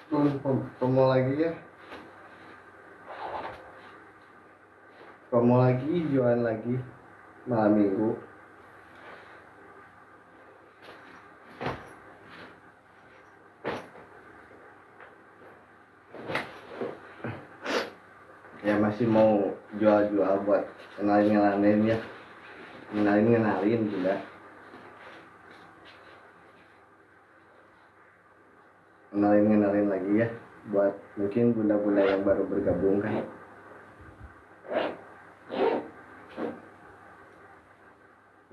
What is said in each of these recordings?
Promo lagi ya. Promo lagi, jualan lagi malam minggu. Ya masih mau jual-jual buat kenalin ya. Kenalin juga. Kenalin lagi ya buat mungkin bunda-bunda yang baru bergabung kan.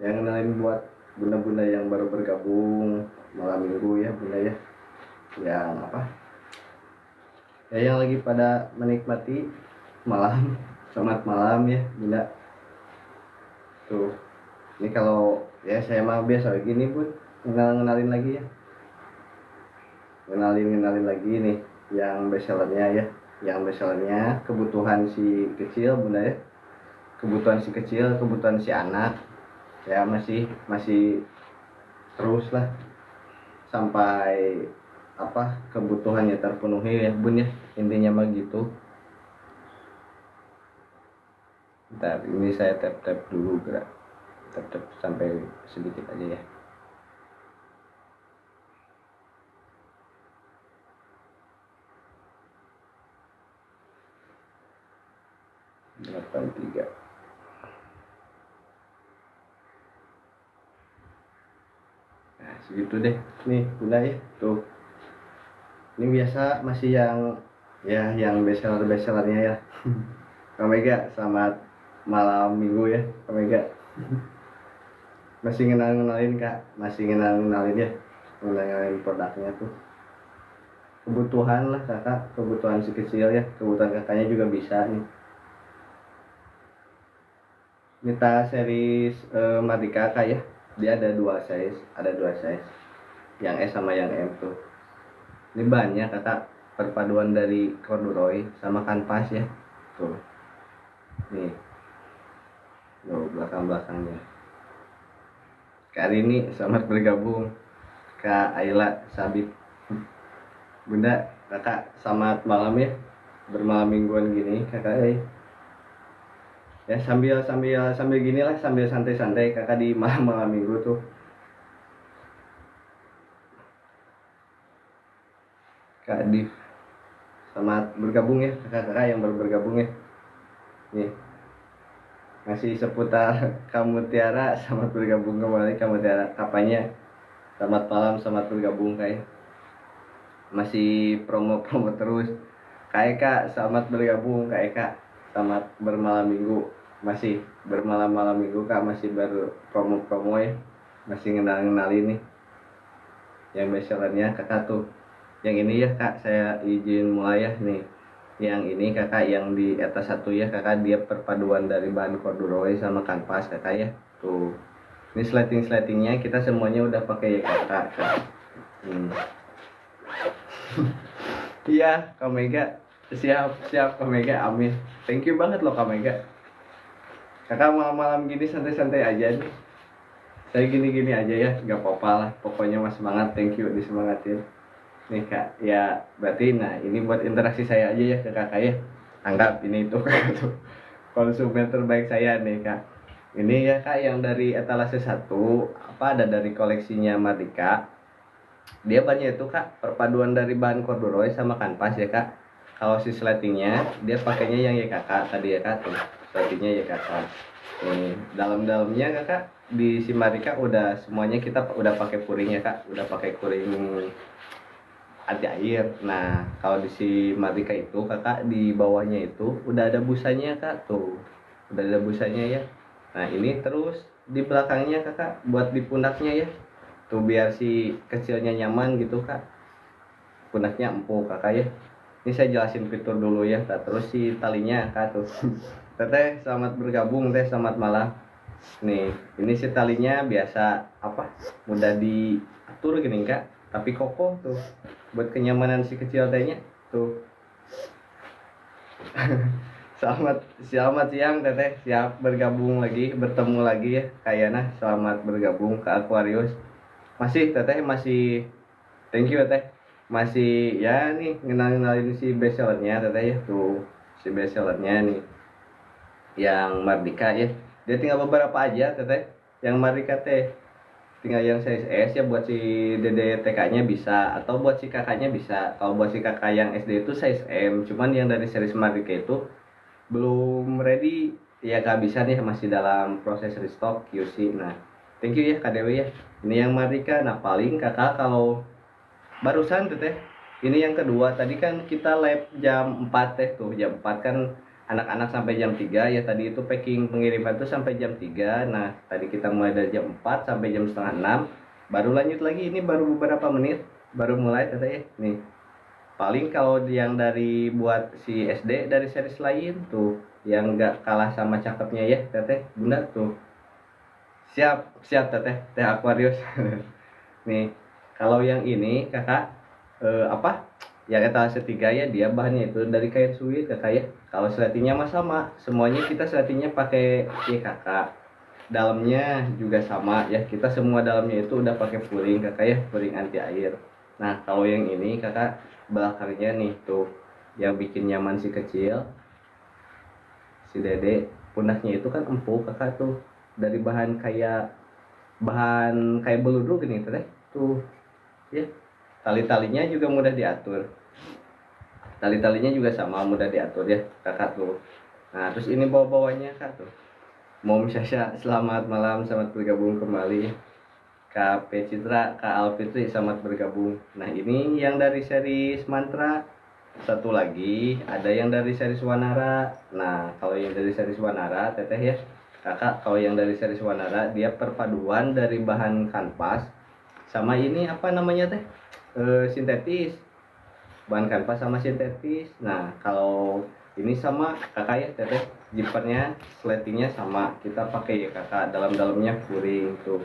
Yang kenalin buat bunda-bunda yang baru bergabung malam minggu ya bunda ya. Yang apa? Ya yang lagi pada menikmati malam, selamat malam ya bunda. Tuh, ini kalau ya saya mah biasa begini bun, kenalin lagi ya. Kenalin lagi nih yang bestsellernya ya. Yang bestsellernya kebutuhan si kecil bunda ya. Kebutuhan si kecil, kebutuhan si anak. Ya masih terus lah sampai apa kebutuhannya terpenuhi ya bun ya, intinya mah gitu. Bentar, ini saya tap dulu gerak, tap sampai sedikit aja ya. tiga. Nah segitu deh nih bunda ya. Tuh ini biasa masih yang bestsellernya ya. Kak Mega, selamat malam minggu ya Kak Mega. Masih ngenalin kak, masih ngenalin ya, ngenalin produknya tuh. Kebutuhan lah kakak, kebutuhan si kecil ya, kebutuhan kakaknya juga bisa nih. Kita series Mardika kak ya, dia ada dua size, yang S sama yang M tuh. Ini banyak kakak, perpaduan dari corduroy sama kanvas ya, tuh. Nih, tuh belakangnya. Kak ini selamat bergabung, Kak Ayla Sabit. Bunda, kakak selamat malam ya, bermalam mingguan gini kakak ya sambil gini lah, sambil santai-santai kakak di malam minggu tuh. Kak Div, selamat bergabung ya kakak-kakak yang baru bergabung ya. Nih masih seputar kamu Tiara, selamat bergabung kembali kamu Tiara. Kapanya selamat malam, selamat bergabung kayak masih promo terus. Kak selamat bergabung Kak, selamat bermalam minggu. Masih bermalam minggu kak, masih baru promo ya, masih ngenalin nih yang bestsellernya kakak tuh. Yang ini ya kak, saya izin mulai ya nih. Yang ini kakak yang di atas satu ya kakak, dia perpaduan dari bahan corduroy sama kanvas kakak ya. Tuh ini slatingnya kita semuanya udah pakai ya kakak. Iya Kak Mega, siap Kak Mega, amin. Thank you banget loh Kak Mega. Kakak malam-malam gini santai-santai aja nih. Saya gini-gini aja ya, gak apa-apa lah. Pokoknya mas semangat, thank you disemangatin. Nih kak, ya berarti nah ini buat interaksi saya aja ya ke kakak ya. Anggap ini itu kakak tuh konsumen terbaik saya nih kak. Ini ya kak yang dari etalase 1, apa ada dari koleksinya Mardika. Dia banyak itu kak, perpaduan dari bahan corduroy sama kanvas ya kak. Kalau si slatingnya dia pakainya yang YKK tadi ya kak tuh, slatingnya YKK. Nih dalamnya kakak di si Mardika udah semuanya kita udah pakai puring ya kak, udah pakai puring anti air. Nah kalau di si Mardika itu kakak di bawahnya itu udah ada busanya kak tuh, udah ada busanya ya. Nah ini terus di belakangnya kakak buat di pundaknya ya, tuh biar si kecilnya nyaman gitu kak, pundaknya empuk kakak ya. Ini saya jelasin fitur dulu ya kak, terus si talinya kak tuh. Teteh selamat bergabung teh, selamat malam. Nih ini si talinya biasa apa, mudah diatur gini kak, tapi kokoh tuh buat kenyamanan si kecil tehnya tuh. Selamat siang teteh, siap bergabung lagi, bertemu lagi ya kayaknya. Selamat bergabung ke Aquarius. Masih teteh, masih thank you teteh, masih ya nih ngenalin si bestsellernya teteh ya tuh, si bestsellernya nih yang Mardika ya, dia tinggal beberapa aja teteh yang Mardika teh, tinggal yang size S ya buat si dede TK-nya bisa, atau buat si kakaknya bisa. Kalau buat si kakak yang SD itu size M, cuman yang dari series Mardika itu belum ready ya, kehabisan ya, masih dalam proses restock QC. Nah thank you ya Kak Dewi ya, ini yang Mardika. Nah paling kakak kalau barusan tuh teh, ini yang kedua, tadi kan kita lab jam 4 teh tuh, jam 4 kan anak-anak sampai jam 3 ya, tadi itu packing pengiriman tuh sampai jam 3. Nah tadi kita mulai dari jam 4 sampai jam setengah 6, baru lanjut lagi, ini baru beberapa menit baru mulai teteh ya nih. Paling kalau yang dari buat si SD dari series lain tuh yang nggak kalah sama cakepnya ya teteh bunda tuh, siap siap teteh, teh Aquarius. Nih kalau yang ini kakak apa ya, etalase 3 ya, dia bahannya itu dari kain suwit kakak ya. Kalau seletinya mah sama semuanya, kita seletinya pakai ya kakak, dalamnya juga sama ya, kita semua dalamnya itu udah pakai furing kakak ya, furing anti air. Nah kalau yang ini kakak, belakangnya nih tuh yang bikin nyaman si kecil, si dede, pundaknya itu kan empuk kakak tuh, dari bahan kayak beludru gini teh tuh ya. Tali-talinya juga mudah diatur, tali-talinya juga sama mudah diatur ya kakak tuh. Nah terus ini bawa-bawanya kak tuh, Mom Syasha selamat malam, selamat bergabung kembali. Kak P Citra, Kak Alfitri selamat bergabung. Nah ini yang dari series Mantra, satu lagi ada yang dari series Wanara. Nah kalau yang dari series Wanara teteh ya kakak, kalau yang dari series Wanara dia perpaduan dari bahan kanvas sama ini apa namanya teh, sintetis, bahan kanvas sama sintetis. Nah kalau ini sama kakak ya teteh, zippernya sletingnya sama kita pakai ya kakak, dalamnya furing tuh.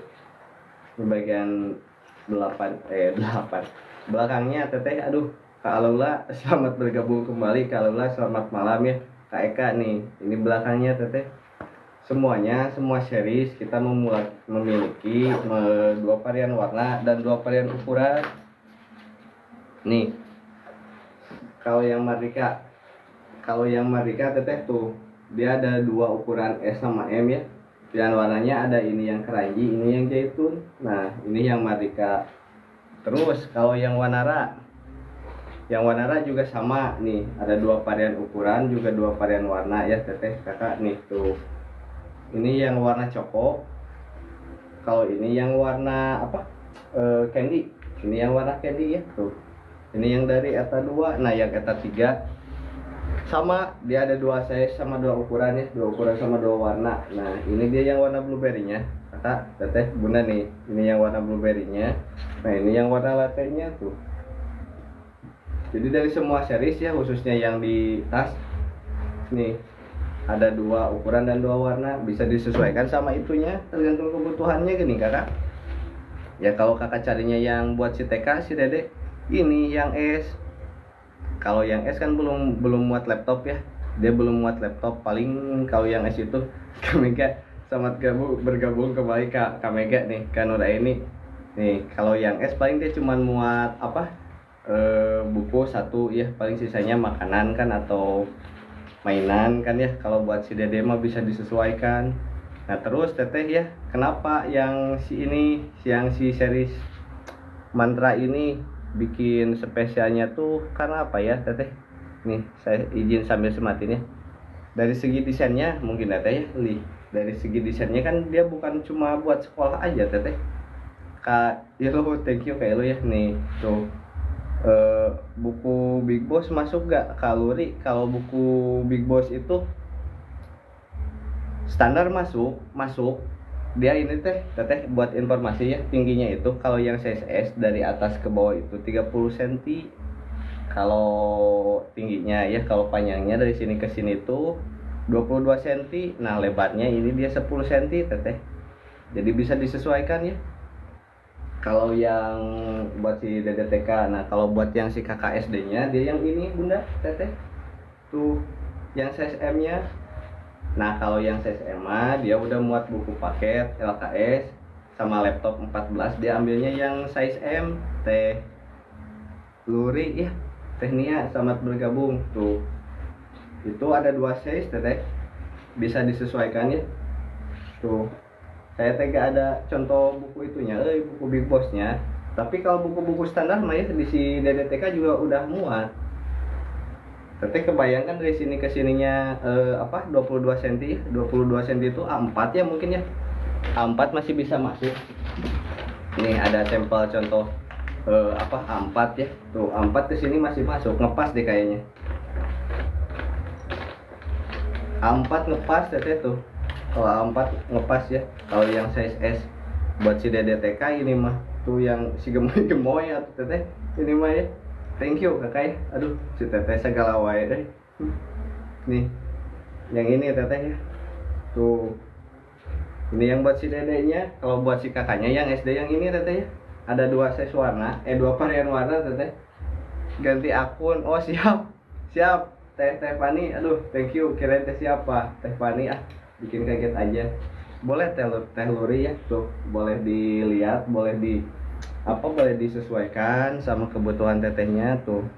Ini bagian 8 belakangnya teteh. Aduh Kak Alula selamat bergabung kembali. Kak Alula selamat malam ya. Kak Eka nih, ini belakangnya teteh, semuanya semua series kita memiliki dua varian warna dan dua varian ukuran nih. Kalau yang Mardika teteh tuh dia ada dua ukuran S sama M ya, dan warnanya ada ini yang keranji, ini yang zaitun. Nah ini yang Mardika. Terus kalau yang Wanara juga sama nih, ada dua varian ukuran juga dua varian warna ya teteh kakak nih tuh. Ini yang warna coko, kalau ini yang warna apa, candy. Ini yang warna candy ya tuh. Ini yang dari ETA 2. Nah yang ETA 3 sama, dia ada dua size sama dua ukuran ya, dua ukuran sama dua warna. Nah ini dia yang warna blueberry-nya kakak, teteh, bunda nih, ini yang warna blueberry-nya. Nah ini yang warna latte-nya tuh. Jadi dari semua series ya, khususnya yang di tas nih ada dua ukuran dan dua warna, bisa disesuaikan sama itunya tergantung kebutuhannya gini kakak ya. Kalau kakak carinya yang buat si TK si dede, ini yang S. Kalau yang S kan belum muat laptop ya, dia belum muat laptop. Paling kalau yang S itu Kak Mega selamat bergabung kembali Kak Mega nih, kan udah ini nih. Kalau yang S paling dia cuma muat apa, buku satu ya, paling sisanya makanan kan atau mainan kan ya. Kalau buat si dede mah bisa disesuaikan. Nah terus teteh ya, kenapa yang si series Mantra ini bikin spesialnya tuh karena apa ya teteh? Nih saya izin sambil sematin ya. Dari segi desainnya mungkin teteh ya, dari segi desainnya kan dia bukan cuma buat sekolah aja teteh. Kak Ilo thank you Kak Ilo ya nih tuh. Buku Big Boss masuk gak kalori? Kalau buku Big Boss itu standar masuk. Dia ini teteh buat informasi ya, tingginya itu kalau yang size S dari atas ke bawah itu 30 cm kalau tingginya ya. Kalau panjangnya dari sini ke sini itu 22 cm. Nah lebarnya ini dia 10 cm teteh, jadi bisa disesuaikan ya kalau yang buat si DDTK. Nah kalau buat yang si kakak SD nya dia yang ini bunda teteh tuh, yang size M nya. Nah kalau yang size M dia udah muat buku paket LKS sama laptop 14, dia ambilnya yang size M teh. Luri ya, Tehnia selamat bergabung tuh. Itu ada 2 size teteh, bisa disesuaikan ya. Tuh, saya tega ada contoh buku itunya, buku Big Bossnya. Tapi kalau buku-buku standar mah ya di si DDTK juga udah muat. Teteh kebayangkan dari sini ke sininya 22 cm, 22 cm itu A4 ya mungkin ya. A4 masih bisa masuk. Ini ada sampel contoh A4 ya. Tuh A4 ke sini masih masuk, ngepas deh kayaknya. A4 ngepas teteh tuh. Kalau A4 ngepas ya. Kalau yang size S buat si DDTK ini mah tuh yang si gemoy-gemoy atau teteh ini mah ya. Thank you kakak ya. Aduh, si teteh segala wae deh. Nih. Yang ini teteh ya. Tuh. Ini yang buat si dedeknya, kalau buat si kakaknya yang SD yang ini teteh ya. Ada 2 size warna, 2 varian warna teteh. Ganti akun. Oh, siap. Siap. Teh Fani, aduh, thank you. Kirain teh siapa? Teh Fani bikin kaget aja. Boleh teh Luri ya, tuh. Boleh dilihat, boleh disesuaikan sama kebutuhan tetehnya tuh.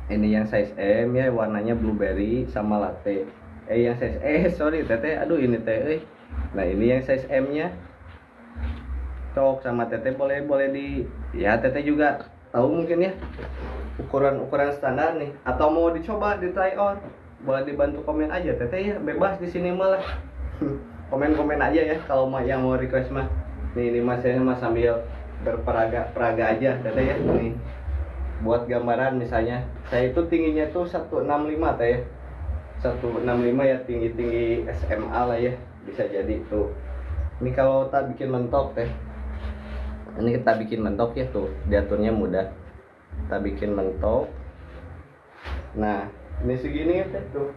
Ini yang size M ya, warnanya blueberry sama latte. Yang size sorry teteh, aduh ini teh. Nah, ini yang size M-nya. Cok sama teteh boleh ya teteh juga tahu mungkin ya. Ukuran standar nih, atau mau dicoba di try on, boleh dibantu komen aja teteh ya, bebas di sini malah. Komen aja ya kalau yang mau request mah. Ini mas saya mah sambil berperaga aja teteh ya. Nih buat gambaran misalnya saya itu tingginya tuh 165 teh ya, 165 ya, tinggi SMA lah ya, bisa jadi tuh. Ini kalau tak bikin mentok teh, ini kita bikin mentok ya tuh, diaturnya mudah. Kita bikin mentok. Nah, ini segini ya tuh.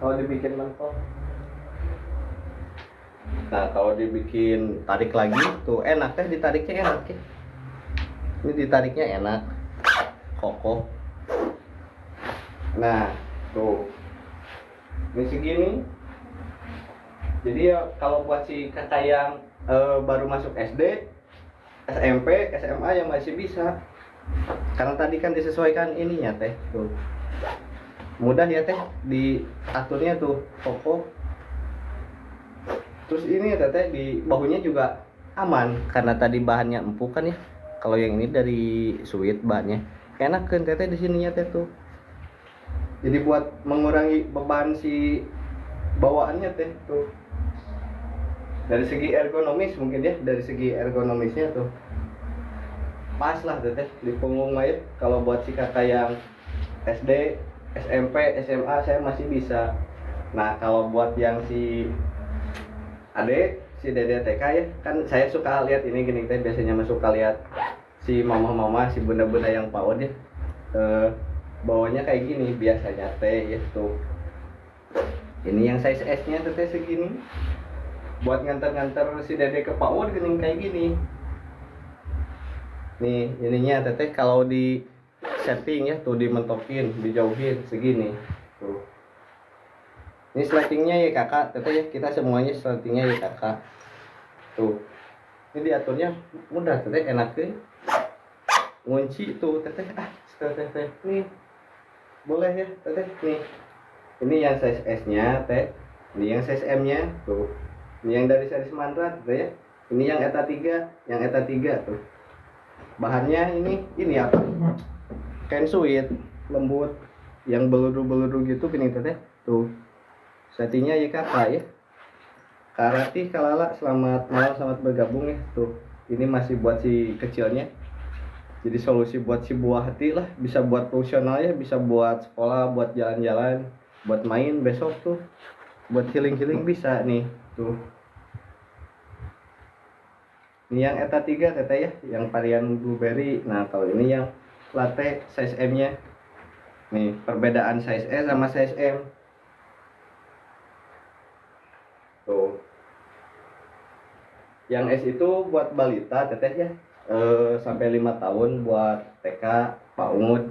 Kalau dibikin mentok. Nah, kalau dibikin tarik lagi tuh enak teh, ditariknya enak ya. Ini ditariknya enak. Kokoh. Nah, tuh. Ini segini. Jadi ya kalau buat si kakak yang baru masuk SD, SMP, SMA yang masih bisa. Karena tadi kan disesuaikan ininya teh tuh. Mudah ya teh diaturnya tuh kokoh. Terus ini ya teteh di bahunya juga aman karena tadi bahannya empuk kan ya. Kalau yang ini dari suede bahannya. Enak kan teteh di sininya teh tuh. Jadi buat mengurangi beban si bawaannya teh tuh. Dari segi ergonomis mungkin ya, dari segi ergonomisnya tuh pas lah teteh di punggung mah ya. Kalau buat si kakak yang SD, SMP, SMA saya masih bisa. Nah kalau buat yang si adek, si dede TK ya, kan saya suka lihat ini gini teh, biasanya suka lihat si mama-mama, si bunda-bunda yang PAUD ya, bawahnya kayak gini biasanya teh ya tuh. Ini yang size S nya teteh segini, buat nganter-nganter si dede ke PAUD gini kayak gini. Nih ininya teteh kalau di setting ya tuh, dimentokin, dijauhin segini tuh. Ini sletingnya ya kakak, teteh ya, kita semuanya sletingnya ya kakak. Tuh. Ini diaturnya mudah teteh, enak deh. Ngunci tuh teteh, teteh. Nih. Boleh ya teteh, nih. Ini yang size S-nya teh. Ini yang size M-nya tuh. Ini yang dari series Mandra teteh ya. Ini yang ETA 3, yang ETA 3 tuh. Bahannya ini apa? Kain suede, lembut, yang beluru-beluru gitu gini teteh. Tuh. Settingnya ya kakak ya. Karati Kalala, selamat malam, selamat bergabung ya tuh. Ini masih buat si kecilnya. Jadi solusi buat si buah hati lah. Bisa buat fungsional ya, bisa buat sekolah, buat jalan-jalan, buat main besok tuh. Buat healing-healing bisa nih tuh. Ini yang ETA 3 teteh ya, yang varian blueberry. Nah kalau ini yang latte size M nya. Nih perbedaan size S sama size M tuh. Yang S itu buat balita teteh ya, sampai 5 tahun, buat TK, PAUD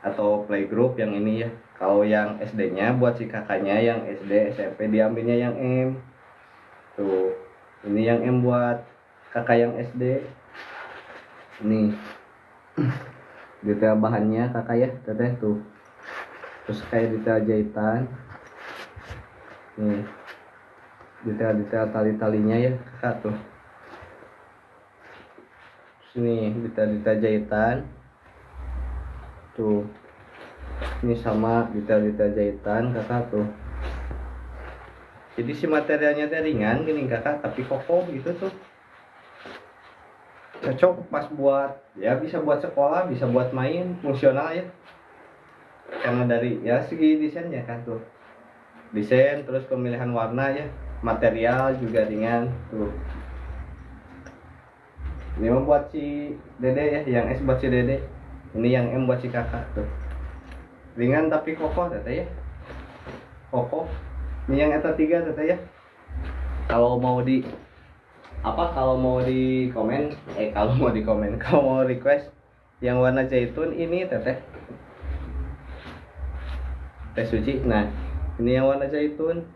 atau playgroup yang ini ya. Kalau yang SD nya buat si kakaknya yang SD, SMP diambilnya yang M tuh. Ini yang M buat kakak yang SD. Nih Detail bahannya kakak ya teteh tuh, terus kayak detail jahitan nih, detail tali-talinya ya kakak tuh. Terus nih detail jahitan tuh, ini sama detail jahitan kakak tuh. Jadi si materialnya teh ringan gini kakak, tapi kokoh gitu tuh, cocok pas buat ya, bisa buat sekolah, bisa buat main, fungsional ya. Karena dari ya segi desainnya kan tuh, desain terus pemilihan warna ya, material juga ringan tuh. Ini mau buat si dede ya, yang S buat si dede, ini yang M buat si kakak tuh. Ringan tapi kokoh teteh ya, kokoh. Ini yang eta 3 teteh ya. Kalau mau di kalau mau di komen kalau mau request yang warna zaitun ini teteh teh suci. Nah ini yang warna zaitun.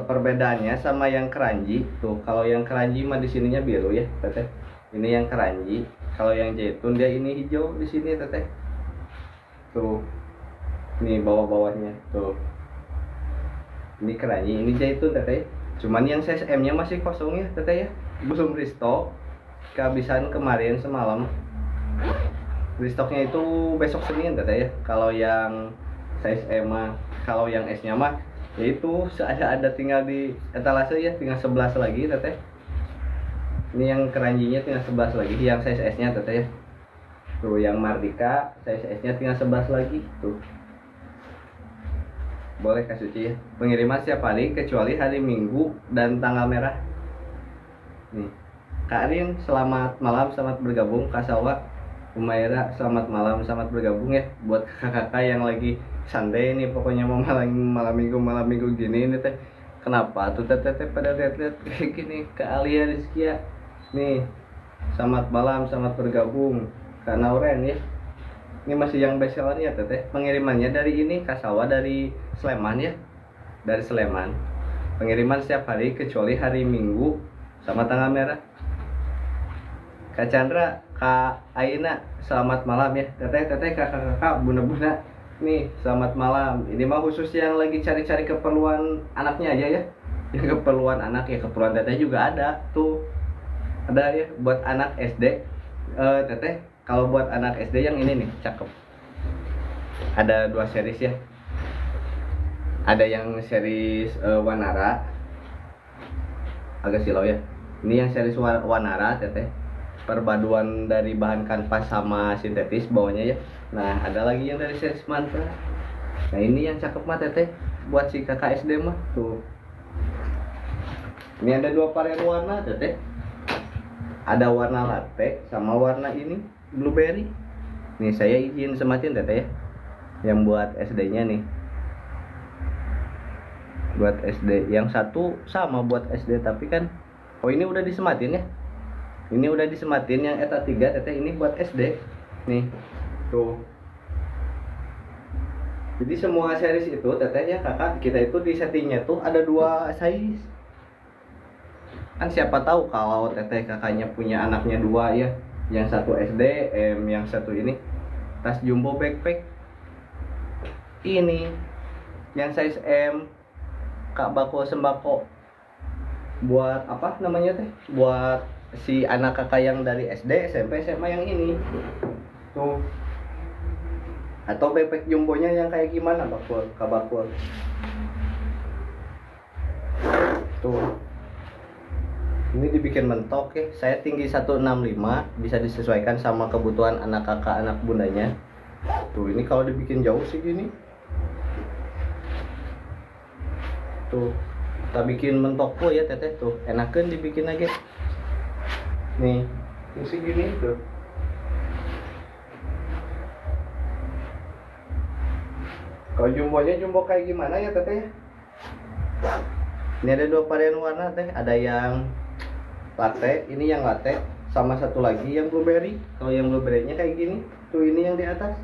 Perbedaannya sama yang keranji tuh, kalau yang keranji mah di sininya biru ya teteh, ini yang keranji. Kalau yang zaitun dia ini hijau di sini teteh tuh, nih bawahnya tuh, ini keranji, ini zaitun teteh. Cuman yang size M nya masih kosong ya teteh ya, belum restock, kehabisan kemarin semalam. Restocknya itu besok Senin teteh ya. Kalau yang size M mah, kalau yang S nya mah yaitu ada tinggal di etalase ya, tinggal 11 lagi teteh. Ini yang keranjinya tinggal 11 lagi, yang size S nya teteh ya. Tuh yang Mardika size S nya tinggal 11 lagi tuh. Boleh Kak Suci ya, pengiriman setiap hari kecuali hari Minggu dan tanggal merah nih. Kak Arin selamat malam, selamat bergabung. Kak Sawa, Umaira selamat malam, selamat bergabung ya. Buat kakak-kakak yang lagi Sunday nih, pokoknya mau malam minggu gini nih teh. Kenapa tuh teteh pada lihat-lihat kayak gini? Kak Alia Rizkia nih, selamat malam, selamat bergabung. Kak Nauren ya, ini masih yang bestseller ya teteh. Pengirimannya dari ini Kak Sawa dari Sleman ya, dari Sleman. Pengiriman setiap hari kecuali hari Minggu sama tanggal merah. Kak Chandra, Kak Aina, selamat malam ya teteh, kakak, bunda nih, selamat malam. Ini mah khusus yang lagi cari-cari keperluan anaknya aja ya. Yang keperluan anak ya, keperluan teteh juga ada tuh, ada ya buat anak SD. Teteh, kalau buat anak SD yang ini nih cakep, ada 2 series ya. Ada yang series Wanara, agak silau ya. Ini yang series Wanara teteh, perpaduan dari bahan kanvas sama sintetis bawahnya ya. Nah ada lagi yang dari series Mantra. Nah ini yang cakep mah teteh, buat si kakak SD mah tuh. Ini ada 2 varian warna teteh, ada warna latte sama warna ini blueberry. Nih saya izin sematin teteh ya, yang buat SD nya nih, buat SD. Yang satu sama buat SD tapi kan, oh ini udah disematin ya, ini udah disematin yang eta 3 teteh, ini buat SD nih tuh. Jadi semua series itu teteh ya kakak, kita itu di settingnya tuh ada 2 size. Kan siapa tahu kalau teteh kakaknya punya anaknya 2 ya, yang satu SD M, yang satu ini tas jumbo backpack. Ini yang size M, Kak bako sembako, buat apa namanya teh, buat si anak kakak yang dari SD, SMP, SMA yang ini tuh. Atau backpack jumbonya yang kayak gimana bakul, Kak bakul tuh. Ini dibikin mentok ya, saya tinggi 165, bisa disesuaikan sama kebutuhan anak kakak, anak bundanya tuh. Ini kalau dibikin jauh sih gini tuh, kita bikin mentok po ya teteh tuh, enakan dibikin aja nih sih gini tuh. Kalau jumbonya jumbo kayak gimana ya teteh ya? Ini ada 2 varian warna teh, ada yang latte, ini yang latte, sama satu lagi yang blueberry. Kalau yang blueberry-nya kayak gini tuh, ini yang di atas.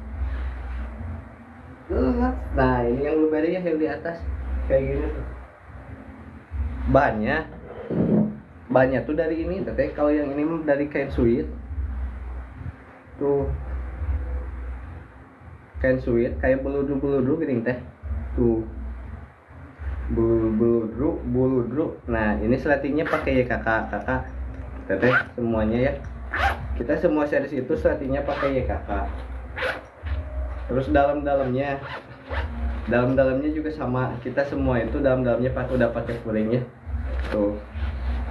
Nah ini yang blueberry yang di atas kayak gini tuh. Bahannya tuh dari ini teteh. Kalau yang ini dari kain suit tuh kain suit kayak buludu gini teh tuh bulu. Nah ini sletingnya pakai ya kakak teteh semuanya ya, kita semua series itu sletingnya pakai ya kakak. Terus dalamnya juga sama, kita semua itu dalamnya udah pakai fullingnya tuh.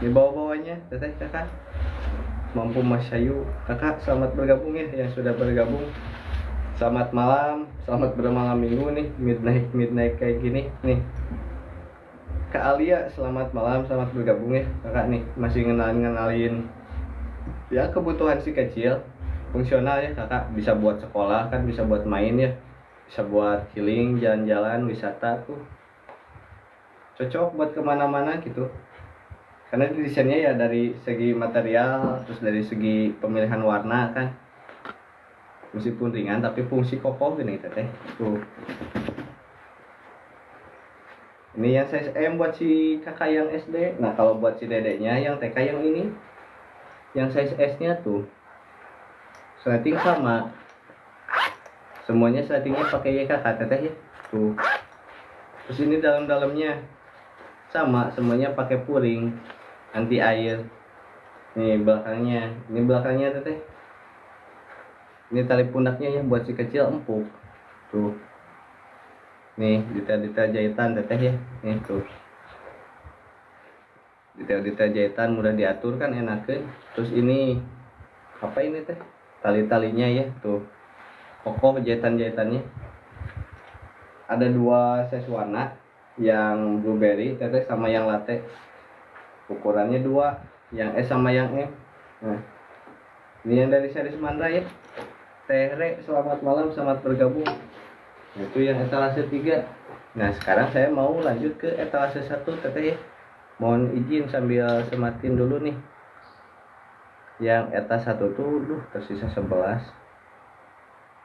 Di bawahnya teteh kakak mampu Mas Ayu kakak, selamat bergabung ya yang sudah bergabung. Selamat malam, selamat bermalam minggu nih, midnight kayak gini nih. Kak Alia, selamat malam, selamat bergabung ya kakak nih, masih ngenalin ya kebutuhan si kecil, fungsional ya kakak, bisa buat sekolah kan, bisa buat main ya, bisa buat healing, jalan-jalan, wisata tuh cocok buat kemana-mana gitu. Karena desainnya ya dari segi material, terus dari segi pemilihan warna kan, meskipun ringan tapi fungsi kokoh gini teteh tuh. Ini yang size M buat si kakak yang SD. Nah kalau buat si dedeknya yang TK yang ini, yang size S nya tuh sleting sama, semuanya sletingnya pakai YK teteh ya tuh. Terus ini dalamnya sama, semuanya pakai puring anti air. Nih belakangnya teteh, ini tali pundaknya ya buat si kecil empuk tuh. Nih detail-detail jahitan teteh ya, nih tuh detail-detail jahitan mudah diatur kan, enakan. Terus ini apa ini teh, tali-talinya ya tuh kokoh, jahitannya ada 2 size warna, yang blueberry teteh sama yang latte, ukurannya 2, yang S sama yang M. Nah ini yang dari series Mandra ya, Teh Re, selamat malam, selamat bergabung. Itu yang etalase 3. Nah sekarang saya mau lanjut ke etalase 1 teteh ya. Mohon izin sambil sematin dulu nih. Yang etalase 1 tuh tersisa 11.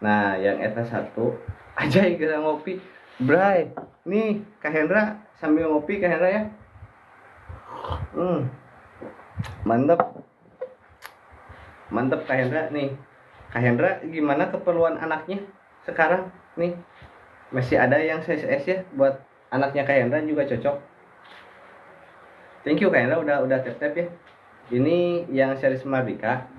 Nah yang etalase 1 aja kita ngopi Bray. Nih Kak Hendra sambil ngopi Kak Hendra ya. Mantep Kak Hendra nih. Kak Hendra gimana keperluan anaknya sekarang nih? Masih ada yang size S ya, buat anaknya Kak Hendra juga cocok. Thank you Kak Hendra udah tap ya. Ini yang series Mardika,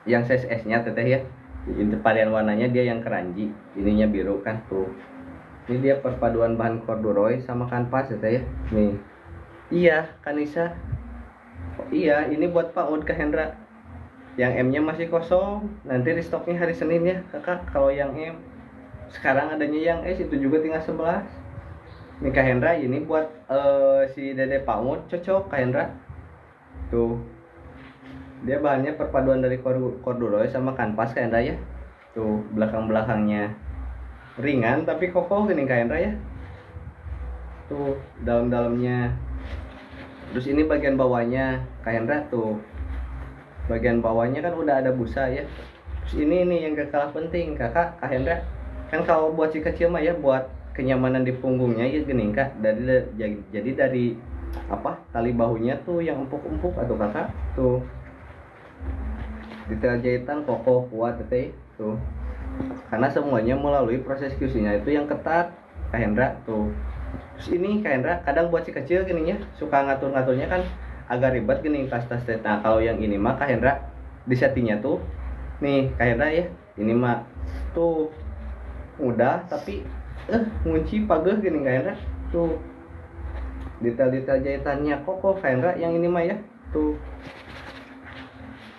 yang size S nya teteh ya. Ini varian warnanya dia yang keranji, ininya biru kan tuh. Ini dia perpaduan bahan corduroy sama kanvas teteh ya. Nih iya Kanisa, iya ini buat Pak Ud Kak Hendra. Yang M nya masih kosong, nanti restoknya hari Senin ya kakak. Kalau yang M sekarang adanya yang S, itu juga tinggal 11. Nih Kak Hendra, ini buat si dede Pak Mud cocok Kak Hendra tuh. Dia bahannya perpaduan dari corduroy sama kanvas Kak Hendra ya tuh. Belakangnya ringan tapi kokoh gini Kak Hendra ya tuh, dalamnya. Terus ini bagian bawahnya Kak Hendra tuh, bagian bawahnya kan udah ada busa ya. Terus ini nih yang gak kalah penting kakak Kak Hendra, kan kalau buat si kecil mah ya, buat kenyamanan di punggungnya ya gini kak, jadi dari apa, tali bahunya tuh yang empuk atau kakak tuh, detail jahitan kokoh kuat tuh, karena semuanya melalui proses QC-nya itu yang ketat Kak Hendra tuh. Terus ini Kak Hendra kadang buat si kecil gininya suka ngaturnya kan agak ribet gini tas-tas. Nah kalau yang ini mah Kak Hendra di settingnya tuh nih Kak Hendra ya, ini mah tuh mudah tapi ngunci pageh gini Kak Hendra tuh, detail-detail jahitannya kokoh Kak Hendra yang ini mah ya tuh.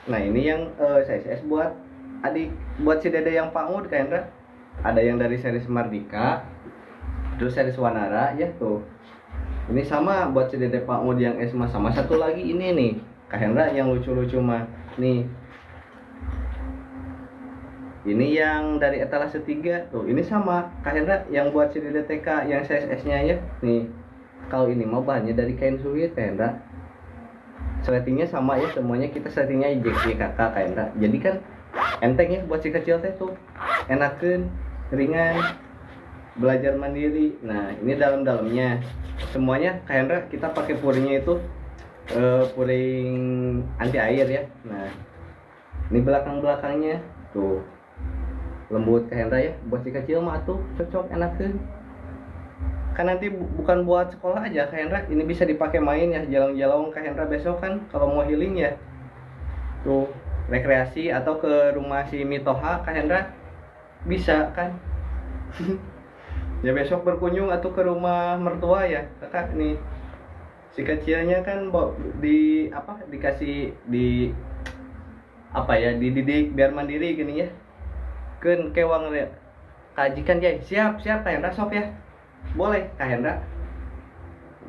Nah ini yang size S buat adik, buat si dede yang Pak Mud Kak Hendra. Ada yang dari series Mardika, terus series Wanara ya tuh. Ini sama buat si dede Pak Mud yang S mah, sama satu lagi ini nih Kak Hendra yang lucu-lucu mah nih. Ini yang dari etalase 3 tuh, ini sama Kak Hendra yang buat si dede TK yang size S nya ya nih. Kalau ini mah bahannya dari kain suwit Kak Hendra. Settingnya sama ya, semuanya kita settingnya JK Kak Hendra. Jadi kan enteng ya buat si kecil teh tuh, enakan, ringan, belajar mandiri. Nah ini dalamnya semuanya Kak Hendra kita pakai puringnya itu puring anti air ya. Nah ini belakangnya tuh lembut ke Hendra ya, buat si kecil mah tuh cocok enakeun. Kan nanti bukan buat sekolah aja Kak Hendra, ini bisa dipakai main ya, jalan-jalan Kak Hendra besok kan kalau mau healing ya. Tuh rekreasi atau ke rumah si Mitoha Kak Hendra bisa kan. Ya besok berkunjung atau ke rumah mertua ya kakak nih, si kecilnya kan di apa dikasih di apa ya, dididik biar mandiri gini ya, kan kewang ya kajikan ya, siap Kak Hendra sok ya, boleh Kak Hendra,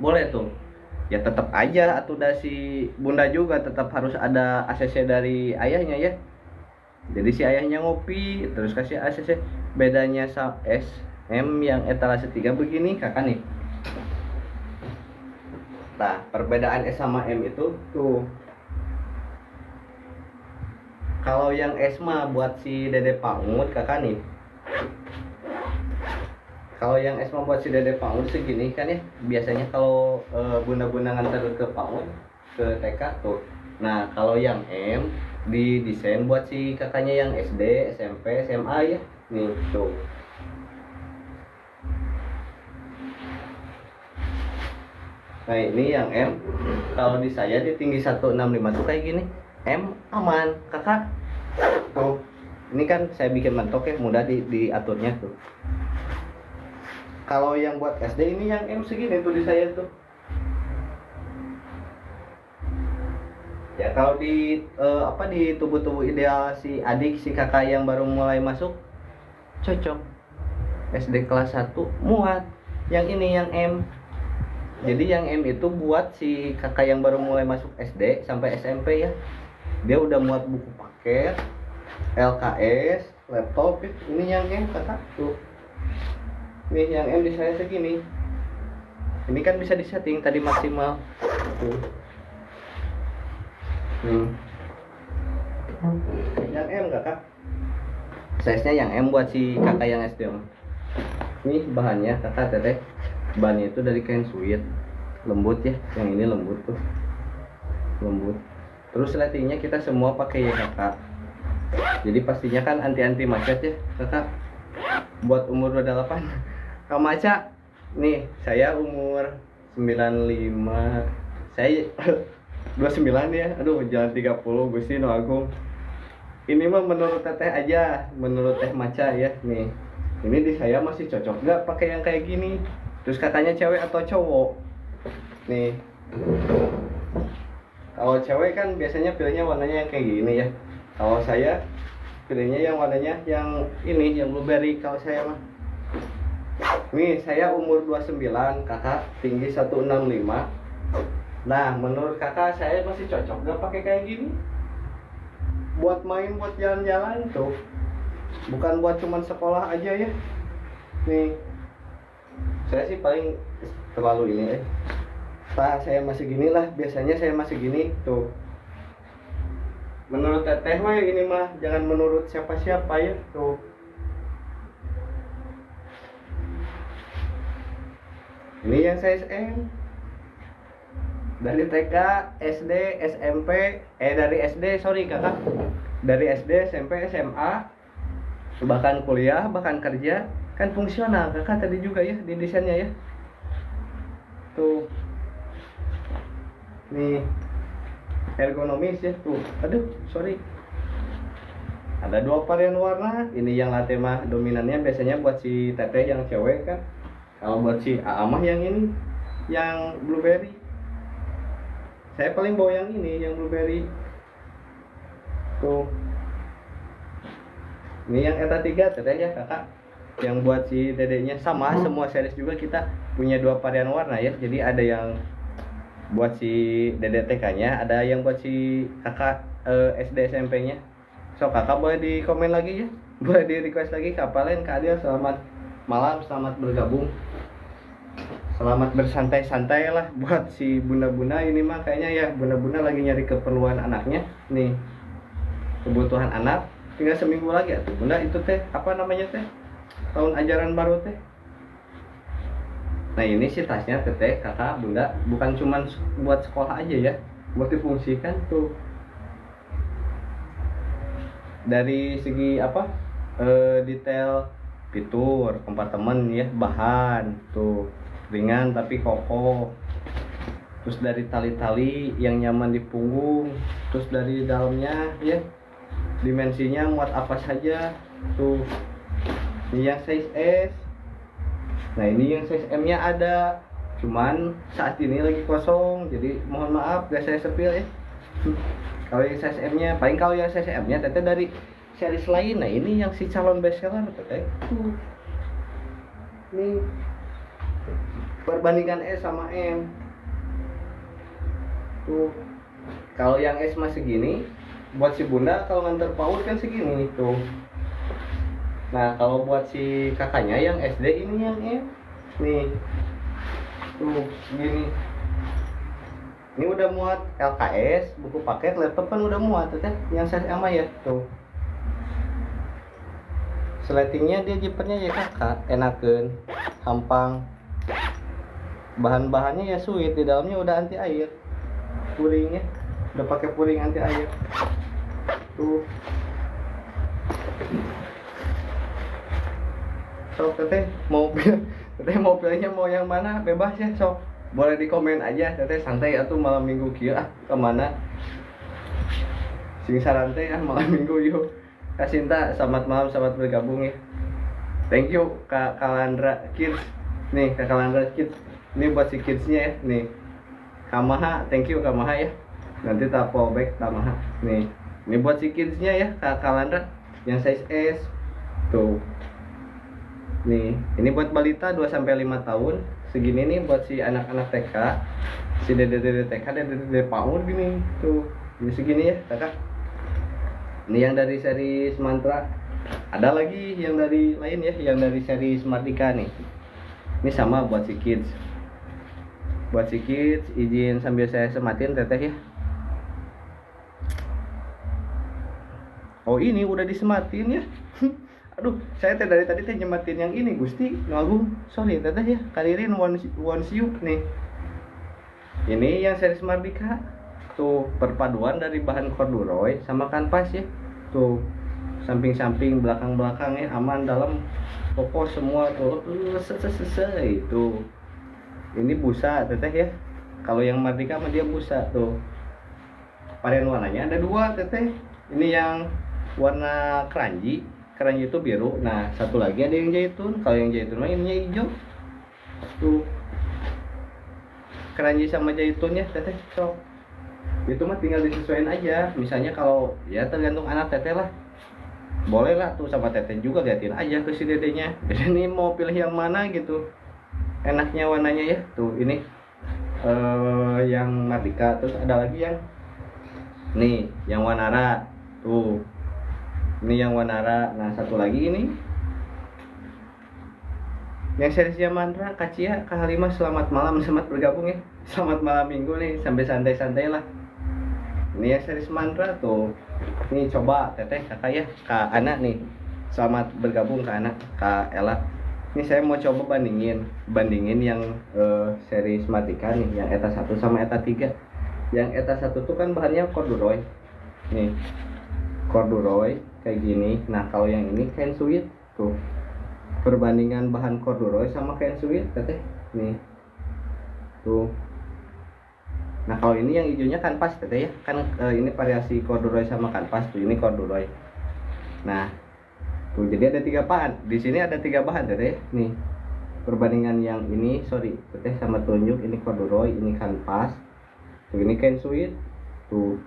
boleh tuh ya. Tetap aja atau dari si bunda juga tetap harus ada ACC dari ayahnya ya, jadi si ayahnya ngopi terus kasih ACC. Bedanya S M yang etalase 3 begini kakak nih. Nah perbedaan S sama M itu tuh, kalau yang S mah buat si dede pangut kakak nih, kalau yang S mah buat si dede pangut segini kan ya, biasanya kalau bunda-bunda ngantar ke pangut ke TK tuh. Nah kalau yang M didesain buat si kakaknya yang SD, SMP, SMA ya nih tuh. Nah ini yang M, kalau di saya di tinggi 165 tuh kayak gini, M aman kakak tuh. Ini kan saya bikin mentok ya, mudah diaturnya tuh. Kalau yang buat SD ini yang M segini tuh di saya tuh. Ya kalau di apa di tubuh-tubuh ideal si adik si kakak yang baru mulai masuk cocok. SD kelas 1 muat. Yang ini yang M. Jadi yang M itu buat si kakak yang baru mulai masuk SD sampai SMP ya. Dia udah muat buku paket, LKS, laptop. Ini yang M kakak tuh. Ini yang M di saya segini. Ini kan bisa disetting tadi maksimal tuh. Yang M kakak, size nya yang M buat si kakak yang SD. Ini bahannya kakak teteh, bahannya itu dari kain suit, lembut ya. Yang ini lembut tuh, lembut. Terus lightingnya kita semua pakai ya kakak. Jadi pastinya kan anti macet ya kakak. Buat umur 28 Kak Maca nih, saya umur 95, saya 29 ya. Aduh jalan 30 Gusti no Agung. Ini mah menurut teteh aja, menurut teh Maca ya nih. Ini di saya masih cocok nggak pakai yang kayak gini. Terus katanya cewek atau cowok nih. Kalau cewek kan biasanya pilihnya warnanya yang kayak gini ya. Kalau saya pilihnya yang warnanya yang ini, yang blueberry kalau saya mah. Nih saya umur 29, kakak tinggi 165. Nah menurut kakak saya masih cocok nggak pakai kayak gini? Buat main, buat jalan-jalan tuh, bukan buat cuman sekolah aja ya. Nih saya sih paling terlalu ini Pak, saya masih gini lah, biasanya saya masih gini tuh. Menurut teteh mah ini mah, jangan menurut siapa-siapa ya tuh. Ini yang size M. Dari TK, SD, SMP, dari SD, sorry kakak. Dari SD, SMP, SMA, bahkan kuliah, bahkan kerja, kan fungsional kakak tadi juga ya di desainnya ya. Tuh. Nih. Ergonomis ya tuh. Aduh, sorry. Ada 2 varian warna. Ini yang latte mah dominannya biasanya buat si teteh yang cewek kan. Kalau buat si Aamah yang ini, yang blueberry. Saya paling bawa yang ini, yang blueberry. Tuh. Ini yang ETA 3 teteh ya kakak. Yang buat si dedeknya sama, semua series juga kita punya 2 varian warna ya. Jadi ada yang buat si dede TK-nya, ada yang buat si kakak SD SMP-nya. So kakak boleh di komen lagi ya, boleh di request lagi kapalin Kak Adil. Selamat malam, selamat bergabung, selamat bersantai-santai lah buat si bunda-bunda ini mah kayaknya ya. Bunda-bunda lagi nyari keperluan anaknya nih, kebutuhan anak. Tinggal seminggu lagi tuh bunda itu teh apa namanya teh, tahun ajaran baru teh. Nah ini sih tasnya teteh kakak bunda, bukan cuman buat sekolah aja ya, multifungsi kan tuh. dari segi apa detail fitur kompartemen ya, bahan tuh ringan tapi kokoh, terus dari tali-tali yang nyaman di punggung, terus dari dalamnya ya dimensinya muat apa saja tuh. Ini yang size S, nah ini yang size M nya ada, cuman saat ini lagi kosong, jadi mohon maaf gak saya sepil ya. Kalau yang size M nya, paling kalau yang size M nya teteh dari series lain. Nah ini yang si calon bestseller teteh tuh, nih perbandingan S sama M tuh. Kalau yang S masih segini, buat si bunda kalau nganter PAUD kan segini tuh. Nah kalau buat si kakaknya yang SD ini yang M nih tuh gini. Ini udah muat LKS, buku paket, laptop kan udah muat teteh. Yang size M ya tuh. Sletingnya dia jipernya ya kakak, enakeun, hampang. Bahan-bahannya ya suit, di dalamnya udah anti air. Puringnya udah pakai puring anti air. Tuh. Sok teteh mau pilihnya mau yang mana bebas ya sok. Boleh di komen aja teteh, santai atuh malam minggu kieu kemana. Sing saran teh malam minggu yuk. Kak Sinta, selamat malam, selamat bergabung ya. Thank you Kak Kalandra Kids. Nih Kak Kalandra Kids. Ini buat si kidsnya ya. Nih Kamaha, thank you Kamaha ya. Nanti tak fallback Kamaha. Nih ini buat si kidsnya ya Kak Kalandra, yang size S. Tuh. Nih, ini buat balita 2-5 tahun. Segini nih buat si anak-anak TK, si dede-dede TK, dede-dede PAUD gini. Tuh, ini segini ya, kakak. Ini yang dari seri Mantra. Ada lagi yang dari lain ya, yang dari seri Smartika nih. Ini sama buat si kids. Buat si kids, izin sambil saya sematin teteh ya. Oh ini udah disematin ya. Aduh, saya dari tadi nyematin yang ini Gusti Ngagung. Sorry teteh ya, kalirin once you nih. Ini yang seri Mardika. Tuh, perpaduan dari bahan corduroy sama kanvas ya. Tuh, samping-samping, belakang-belakang ya, aman dalam pokok semua tuh. Itu. Ini busa teteh ya. Kalau yang Mardika mah dia busa tuh. Varian warnanya ada 2 teteh. Ini yang warna keranji itu biru. Nah satu lagi ada yang zaitun. Kalau yang zaitun mah ininya hijau tuh. Keranji sama zaitunnya teteh sok. Itu mah tinggal disesuaikan aja. Misalnya kalau ya tergantung anak teteh lah. Boleh lah tuh sama teteh juga, liatin aja ke si dedenya. Jadi ini mau pilih yang mana gitu. Enaknya warnanya ya. Tuh ini yang Mardika. Terus ada lagi yang nih yang Wanara tuh. Ini yang Wanara. Nah satu lagi ini yang seriesnya Mantra, Kacia, Kak Halimah, selamat malam, selamat bergabung ya. Selamat malam minggu nih, sampai santai-santai lah. Ini yang series Mantra tuh. Nih coba teteh kakak ya, Kak Ana nih. Selamat bergabung Kak Ana, Kak Ella. Ini saya mau coba bandingin yang seri Smartika nih, yang ETA 1 sama ETA 3. Yang ETA 1 tuh kan bahannya corduroy. Nih. Corduroy kayak gini. Nah, kalau yang ini kain suede tuh. Perbandingan bahan corduroy sama kain suede teteh. Nih. Tuh. Nah, kalau ini yang hijaunya kanvas teteh ya. Kan ini variasi corduroy sama kanvas tuh. Ini corduroy. Nah, tuh jadi ada 3 bahan. Di sini ada 3 bahan teteh. Nih. Perbandingan yang ini, sorry, teteh sama tunjuk ini corduroy, ini kanvas. Tuh ini kain suede. Tuh.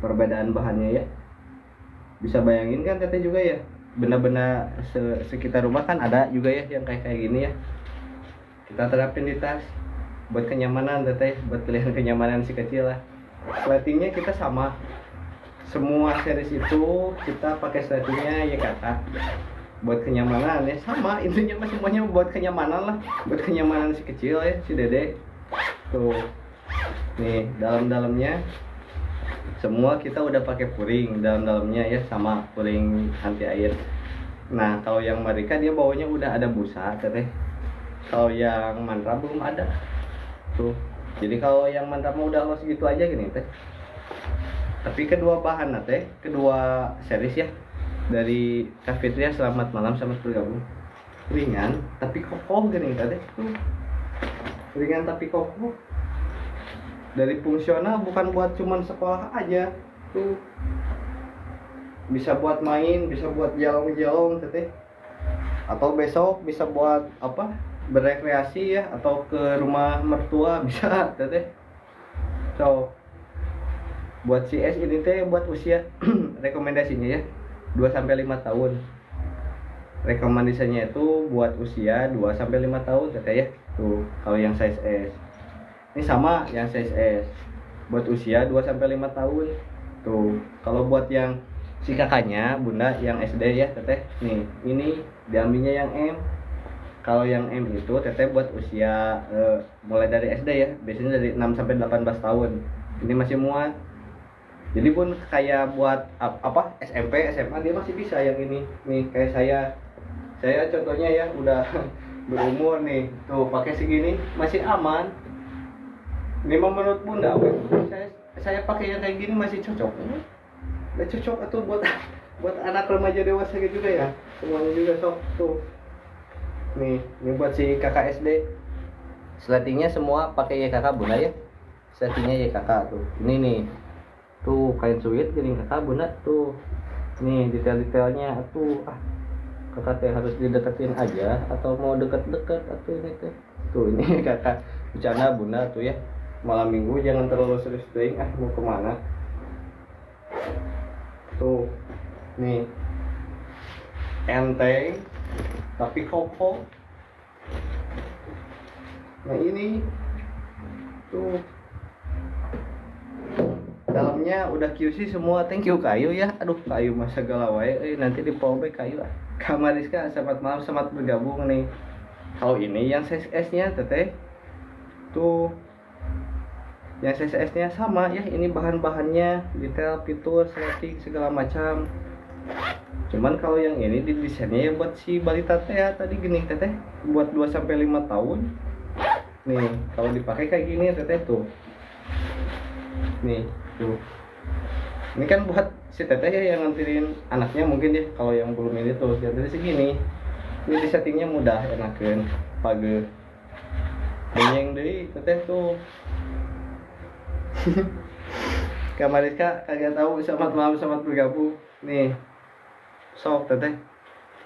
Perbedaan bahannya ya. Bisa bayangin kan teteh juga ya, benda-benda sekitar rumah kan ada juga ya yang kayak gini ya. Kita terapin di tas buat kenyamanan teteh, buat pilihan kenyamanan si kecil lah. Sletingnya kita sama, semua series itu kita pakai sletingnya ya kakak, buat kenyamanan ya, sama intinya mah semuanya buat kenyamanan lah, buat kenyamanan si kecil ya, si dede. Tuh nih dalam-dalamnya semua kita udah pakai puring dalam-dalamnya ya, sama puring anti air. Nah kalau yang Mardika dia bawahnya udah ada busa teteh. Kalau yang Mantra belum ada tuh. Jadi kalau yang Mantra mau udah los gitu aja gini teh. Tapi kedua bahan teh, kedua series ya, dari Kak Fitria, selamat malam, selamat bergabung. Ringan tapi kokoh gini tadi tuh. Ringan tapi kokoh. Dari fungsional, bukan buat cuman sekolah aja tuh. Bisa buat main, bisa buat jalong-jalong teteh. Atau besok bisa buat apa? Berekreasi ya, atau ke rumah mertua bisa teteh. So, buat CS ini teh buat usia rekomendasinya ya 2 sampai 5 tahun. Rekomendasinya itu buat usia 2 sampai 5 tahun teteh ya. Tuh, kalau yang size S. Ini sama yang size S. Buat usia 2 sampai 5 tahun. Tuh, kalau buat yang si kakaknya, Bunda yang SD ya teteh. Nih, ini diambilnya yang M. Kalau yang M itu teteh buat usia mulai dari SD ya. Biasanya dari 6 sampai 18 tahun. Ini masih muat. Jadi pun kayak buat apa SMP, SMA dia masih bisa yang ini. Nih kayak saya contohnya ya udah berumur nih. Tuh pakai segini masih aman. Ini menurut Bunda, saya pakai yang kayak gini masih cocok. Udah cocok atau buat anak remaja dewasa gitu juga ya. Semuanya juga sok tuh. Nih, ini buat si kakak SD. Sletingnya semua pakai YKK Bunda ya. Sletingnya YKK tuh. Ini nih. Tuh kain suit gini kakak Bunda tuh. Nih detail-detailnya tuh kakak teh harus dideketin aja atau mau deket-deket atau ini teh. Tuh ini kakak bercanda Bunda tuh ya. Malam minggu jangan terlalu serius deh. Mau kemana? Tuh. Nih. Enteng tapi kokoh. Nah ini tuh dalamnya udah QC semua. Thank you Kayu ya. Aduh Kayu masa galau wae nanti di fallback Kayu Kak Mariska, selamat malam, selamat bergabung nih. Kalau ini yang size S nya teteh tuh, yang size S nya sama ya. Ini bahan-bahannya detail, fitur, sleting segala macam. Cuman kalau yang ini didesainnya ya buat si balita teh ya, tadi gini teteh buat 2 sampai 5 tahun. Nih kalau dipakai kayak gini teteh tuh. Nih tuh. Ini kan buat si teteh ya yang nganterin anaknya mungkin ya. Kalau yang belum ini tuh jadi segini. Ini di settingnya mudah, enakeun, page. Benyeng deui teteh tuh. Kak Mariska kagak tahu, selamat malam, selamat bergabung. Nih. Sok teteh.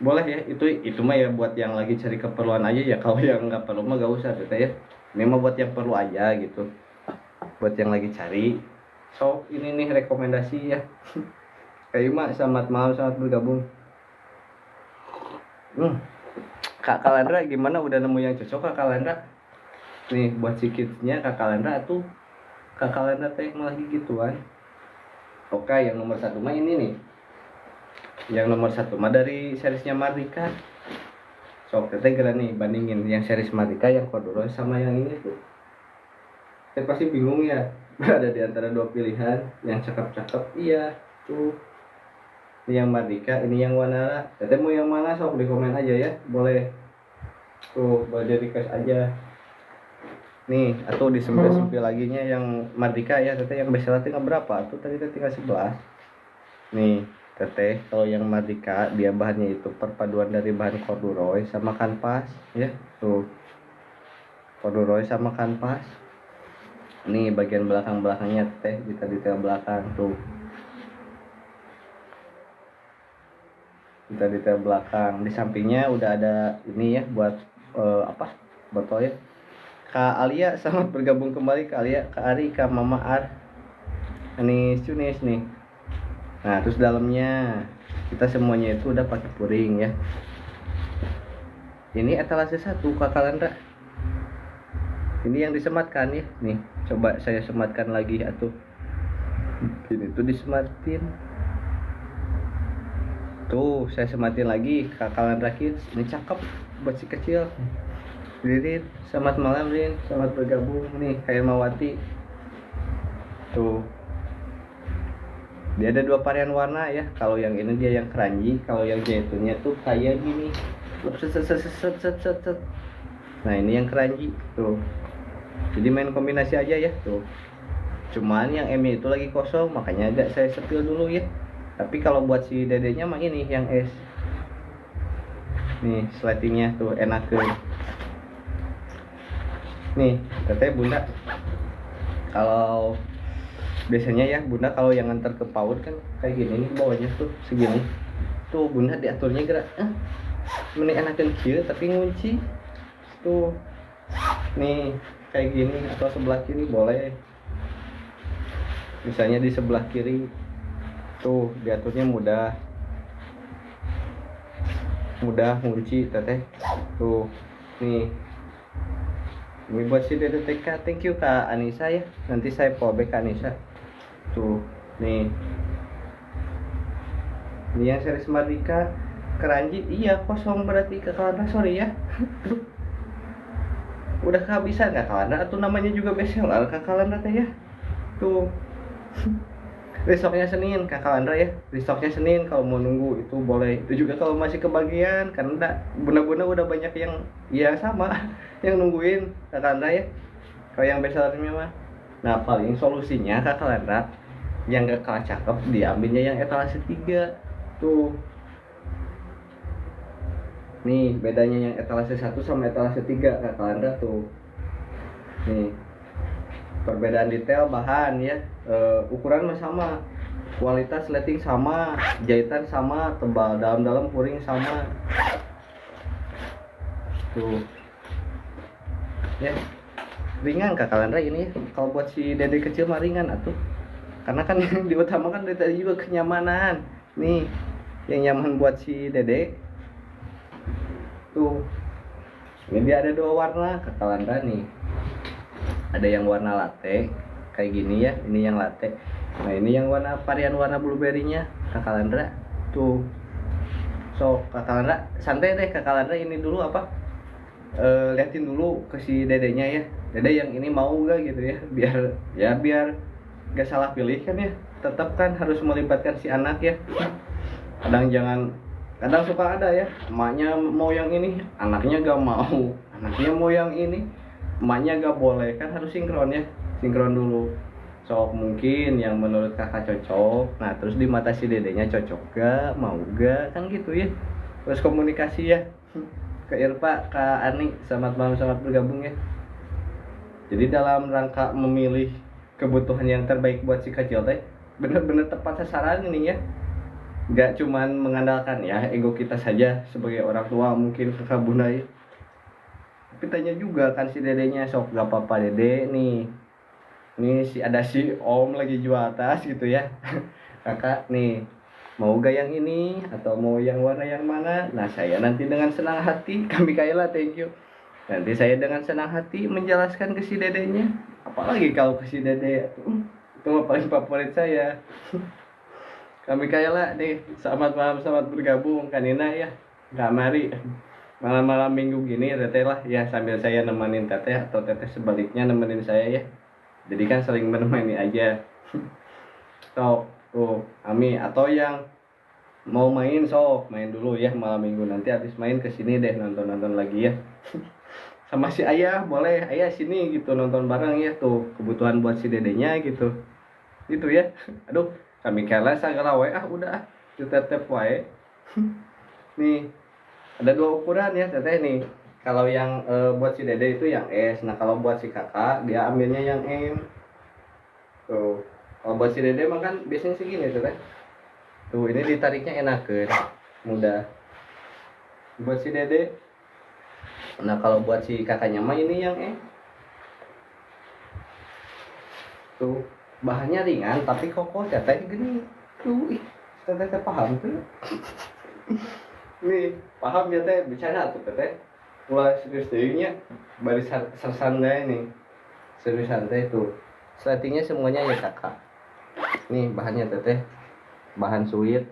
Boleh ya, itu mah ya buat yang lagi cari keperluan aja ya. Kalau yang nggak perlu mah gak usah teteh ya. Ini mah buat yang perlu aja gitu. Buat yang lagi cari. So, ini nih rekomendasi ya. Kayu mak, selamat malam, selamat bergabung. Kak Kalandra gimana, udah nemu yang cocok Kak Kalandra? Nih buat si kidsnya Kak Kalandra tuh. Kak Kalandra teh malah gituan. Oke, yang nomor 1 mah ini nih. Yang nomor 1 mah dari seriesnya Mardika. Sok teteh kira nih bandingin yang series Mardika yang corduroy sama yang ini tuh. Saya pasti bingung ya. Berada di antara dua pilihan yang cakep-cakep. Iya tuh, ini yang Mardika, ini yang Wanara. Teteh mau yang mana, sok di komen aja ya, boleh tuh, boleh request aja nih. Atau di sempil lagi nya yang Mardika ya teteh, yang bestseller tinggal berapa tuh tadi tinggal 11 nih teteh. Kalau yang Mardika dia bahannya itu perpaduan dari bahan corduroy sama kanvas ya. Tuh corduroy sama kanvas. Nih bagian belakang-belakangnya teh, detail belakang tuh. Detail belakang. Di sampingnya udah ada ini ya buat apa? Botol ya. Kak Alia, selamat bergabung kembali Kak Alia, Kak Ari, Kak Mama Ar. Ini Sunis nih. Nah, terus dalamnya kita semuanya itu udah pakai puring ya. Ini etalase 1 Kak Kalandra. Ini yang disematkan ya. Nih, coba saya sematkan lagi atuh. Ini tuh disematin. Tuh, saya sematin lagi Kak Kalandra Kids. Ini cakep buat si kecil. Rin, selamat malam Rin, selamat bergabung nih Kak Mawati. Tuh. Dia ada 2 varian warna ya. Kalau yang ini dia yang keranji, kalau yang zaitunnya tuh kayak gini. Nah, ini yang keranji tuh. Jadi main kombinasi aja ya tuh. Cuman yang M itu lagi kosong, makanya agak saya sepil dulu ya. Tapi kalau buat si dedenya mah ini yang es. Nih sletingnya tuh enak tuh. Nih teteh bunda, kalau biasanya ya bunda kalau yang nganter ke PAUD kan kayak gini nih bawahnya tuh segini. Tuh bunda diaturnya gerak. Mending enakan kieu tapi ngunci. Tuh. Nih kayak gini atau sebelah kiri boleh. Misalnya di sebelah kiri tuh diaturnya mudah ngunci teteh tuh. Nih ini buat si Dede TK, thank you Kak Anissa ya, nanti saya fallback Kak Anissa tuh. Nih ini yang series Mardika Keranji, iya kosong berarti Kak Kalanda, sorry ya. Udah kehabisan Kak Kalanda atau namanya juga bestseller Kak Kalanda teh ya tuh. Besoknya Senin Kak Kalandra ya, besoknya Senin kalau mau nunggu itu boleh. Itu juga kalau masih kebagian karena bunda-bunda udah banyak yang ya sama yang nungguin Kak Kalandra ya. Kalau yang bestsellernya mah, nah paling solusinya Kak Kalandra yang gak kalah cakep diambilnya yang etalase 3 tuh. Nih bedanya yang etalase 1 sama etalase 3 Kak Kalandra tuh. Nih perbedaan detail bahan ya, ukuran mah sama, kualitas lighting sama, jahitan sama, tebal dalam-dalam puring sama tuh ya. Ringan Kak Kalandra ini kalau buat si Dede kecil mah ringan atuh, karena kan yang diutamakan dari tadi juga kenyamanan. Nih yang nyaman buat si Dede tuh. Ini dia ada 2 warna Kak Kalandra nih, ada yang warna latte kayak gini ya, ini yang latte. Nah ini yang warna varian warna blueberry-nya Kak Kalandra tuh. So Kak Kalandra santai deh Kak Kalandra, ini dulu apa, liatin dulu ke si dedenya ya, dede yang ini mau gak gitu ya, biar gak salah pilih kan ya. Tetap kan harus melibatkan si anak ya, kadang suka ada ya emaknya mau yang ini, anaknya gak mau, anaknya mau yang ini, emaknya gak boleh, kan harus sinkron ya, sinkron dulu. So mungkin yang menurut kakak cocok, nah terus di mata si dedenya cocok gak, mau gak, kan gitu ya. Terus komunikasi ya. Ke Irpa, Kak Ani, selamat malam, selamat bergabung ya. Jadi dalam rangka memilih kebutuhan yang terbaik buat si kecil teh, bener-bener tepat sasaran ini ya. Gak cuman mengandalkan ya ego kita saja sebagai orang tua, mungkin kakak bunda ya. Tapi tanya juga kan si dedenya, sok gak apa-apa dede nih, ini ada si om lagi jual tas gitu ya. Kakak nih mau gak yang ini atau mau yang warna yang mana? Nah saya nanti dengan senang hati, kami Kaila thank you, nanti saya dengan senang hati menjelaskan ke si dedenya. Apalagi kalau ke si dede itu mah paling favorit saya. Kami Kaila nih, selamat malam, selamat bergabung Kanina ya. Nggak mari malam-malam minggu gini teteh lah ya, sambil saya nemenin teteh atau teteh sebaliknya nemenin saya ya. Jadi kan saling menemani aja. So, tuh, Ami atau yang mau main sok main dulu ya malam minggu, nanti habis main kesini deh nonton lagi ya. Sama si ayah boleh, ayah sini gitu nonton bareng ya tuh, kebutuhan buat si dedenya gitu. Gitu ya. Aduh, kami kala sagala wae udah tetep wae. Nih, ada 2 ukuran ya teteh nih. Kalau yang buat si dede itu yang S. Nah, kalau buat si kakak dia ambilnya yang M. Tuh. Kalau buat si dede mah kan biasanya segini tuh kan. Tuh, ini ditariknya enakeun, mudah. Buat si dede. Nah, kalau buat si kakaknya mah ini yang M. Tuh, bahannya ringan tapi kokoh teteh gini. Tuh, teteh paham tuh. Nih, paham ya teh, bicara tuh teh. Mulai serius dehnya, bari santai nih. Serius santai tuh. Settingnya semuanya ya kakak. Nih bahannya teteh, bahan suit.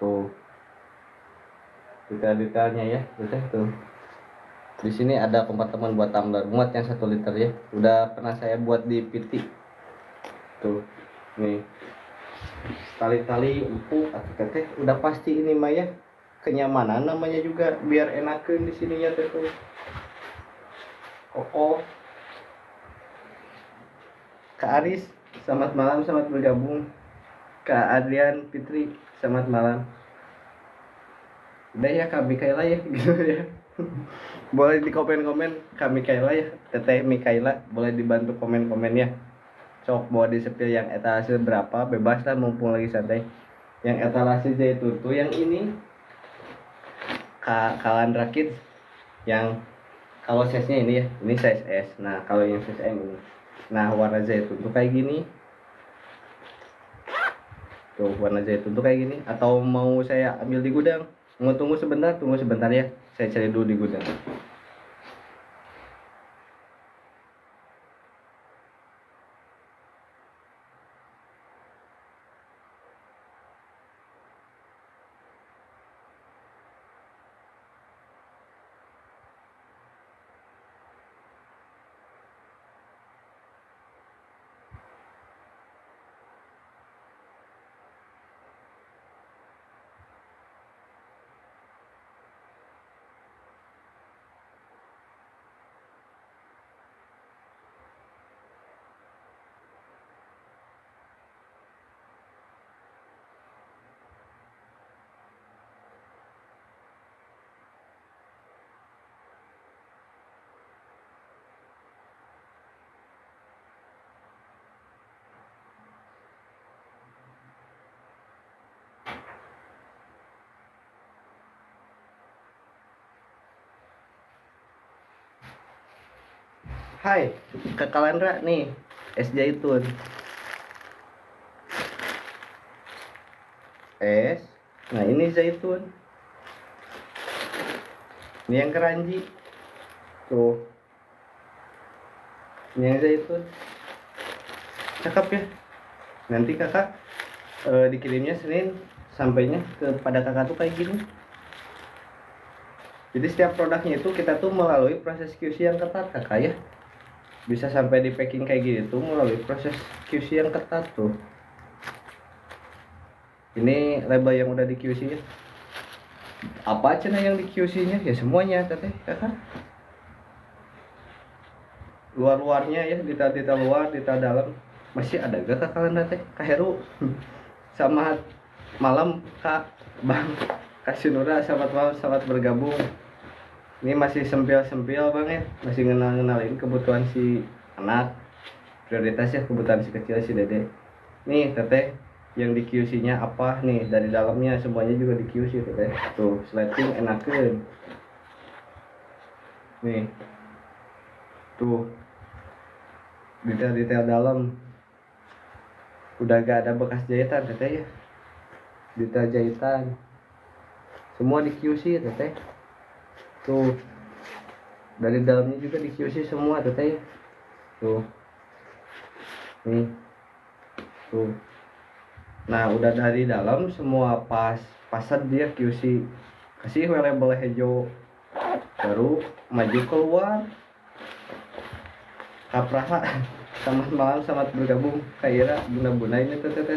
Tuh. Detail-detailnya ya, teteh tuh. Di sini ada kompartemen buat tumbler muat yang 1 liter ya. Udah pernah saya buat di PT. Tuh. Nih. Tali-tali empuk atau teteh udah pasti ini mah ya. Kenyamanan namanya juga, biar enakeun di sininya teh tuh. Kokoh. Kak Aris, selamat malam, selamat bergabung. Kak Adrian Fitri, selamat malam. Udah ya Kak Mikaela ya gitu ya. Boleh di komen-komen Kak Mikaela ya, Teteh Mikaela, boleh dibantu komen-komen ya. Sok mau di sepil yang etalase berapa, bebas lah mumpung lagi santai. Yang etalase Zaitun tuh yang ini Kalan Rakit yang kalau size-nya ini ya, ini size S. Nah, kalau yang size M ini. Nah, warna zaitun tuh kayak gini. Tuh, warna zaitun tuh kayak gini. Atau mau saya ambil di gudang? Mau tunggu sebentar ya. Saya cari dulu di gudang. Hai, Kak Kalandra nih, es zaitun. Es. Nah, ini zaitun. Ini yang keranji. Tuh. Ini yang zaitun. Cakep ya. Nanti kakak dikirimnya Senin, sampainya kepada kakak tuh kayak gini. Jadi setiap produknya itu kita tuh melalui proses QC yang ketat kakak ya. Bisa sampai di packing kayak gini tuh melalui proses QC yang ketat tuh. Ini label yang udah di QC ya. Apa aja yang di QC nya? Ya semuanya teteh kakak. Luar-luarnya ya, detail-detail luar, detail dalam. Masih ada gak kak kalian teh? Kak Heru sama malam kak Bang Kak Sinura, selamat malam, selamat bergabung. Ini masih sempil-sempil bang ya, masih ngenalin kebutuhan si anak, prioritas ya kebutuhan si kecil si dede. Nih teteh yang di QC nya apa nih, dari dalamnya semuanya juga di QC teteh. Tuh slating enakeun nih, tuh detail-detail dalam udah gak ada bekas jahitan teteh ya, detail jahitan semua di QC teteh. Tuh dari dalamnya juga di QC semua teteh. Tuh nih, tuh. Nah udah dari dalam semua pasar dia QC, kasih label hijau, baru maju keluar. Kapraha, selamat malam, selamat bergabung. Kak Ira, bunda-bunda ini teteh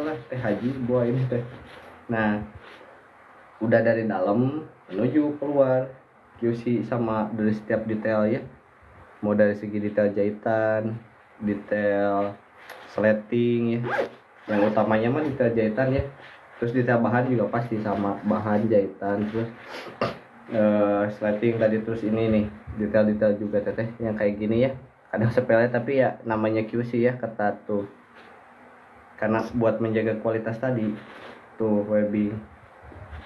lah, teh haji buah ini teh. Nah udah dari dalam menuju keluar QC sama dari setiap detail ya, mau dari segi detail jahitan, detail slating ya, yang utamanya mah detail jahitan ya, terus detail bahan juga pasti sama bahan jahitan, terus slating tadi, terus ini nih detail-detail juga teteh yang kayak gini ya, kadang sepele tapi ya namanya QC ya, ketat tuh karena buat menjaga kualitas tadi. Tuh webbing,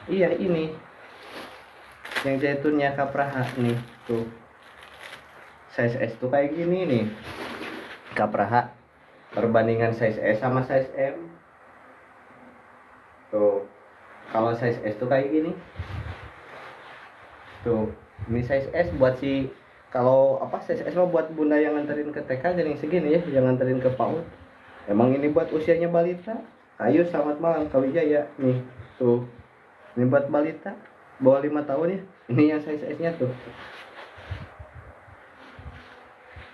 iya ini yang zaitunnya Kapraha nih, tuh size S tuh kayak gini nih Kapraha, perbandingan size S sama size M. Tuh kalau size S tuh kayak gini. Tuh ini size S buat si, kalau apa, size S mah buat bunda yang nganterin ke TK jadi segini ya, yang nganterin ke PAUD. Emang ini buat usianya balita. Ayo selamat malam Kak Wijaya nih. Tuh ini buat balita bawah 5 tahun ya. Ini yang size S nya tuh.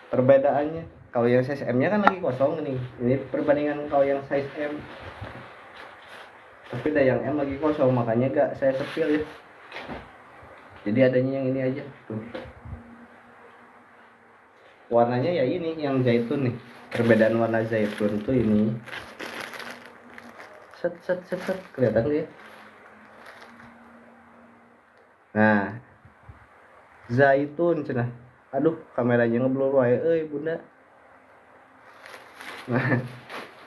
Perbedaannya, kalau yang size M nya kan lagi kosong nih. Ini perbandingan kalau yang size M. Tapi ada yang M lagi kosong, makanya gak saya sepil ya. Jadi adanya yang ini aja tuh. Warnanya ya ini yang zaitun nih. Perbedaan warna zaitun tuh ini. set set set set, kelihatan dia. Nah, zaitun cenah. Aduh, kameranya ngeblur wae bunda. Nah,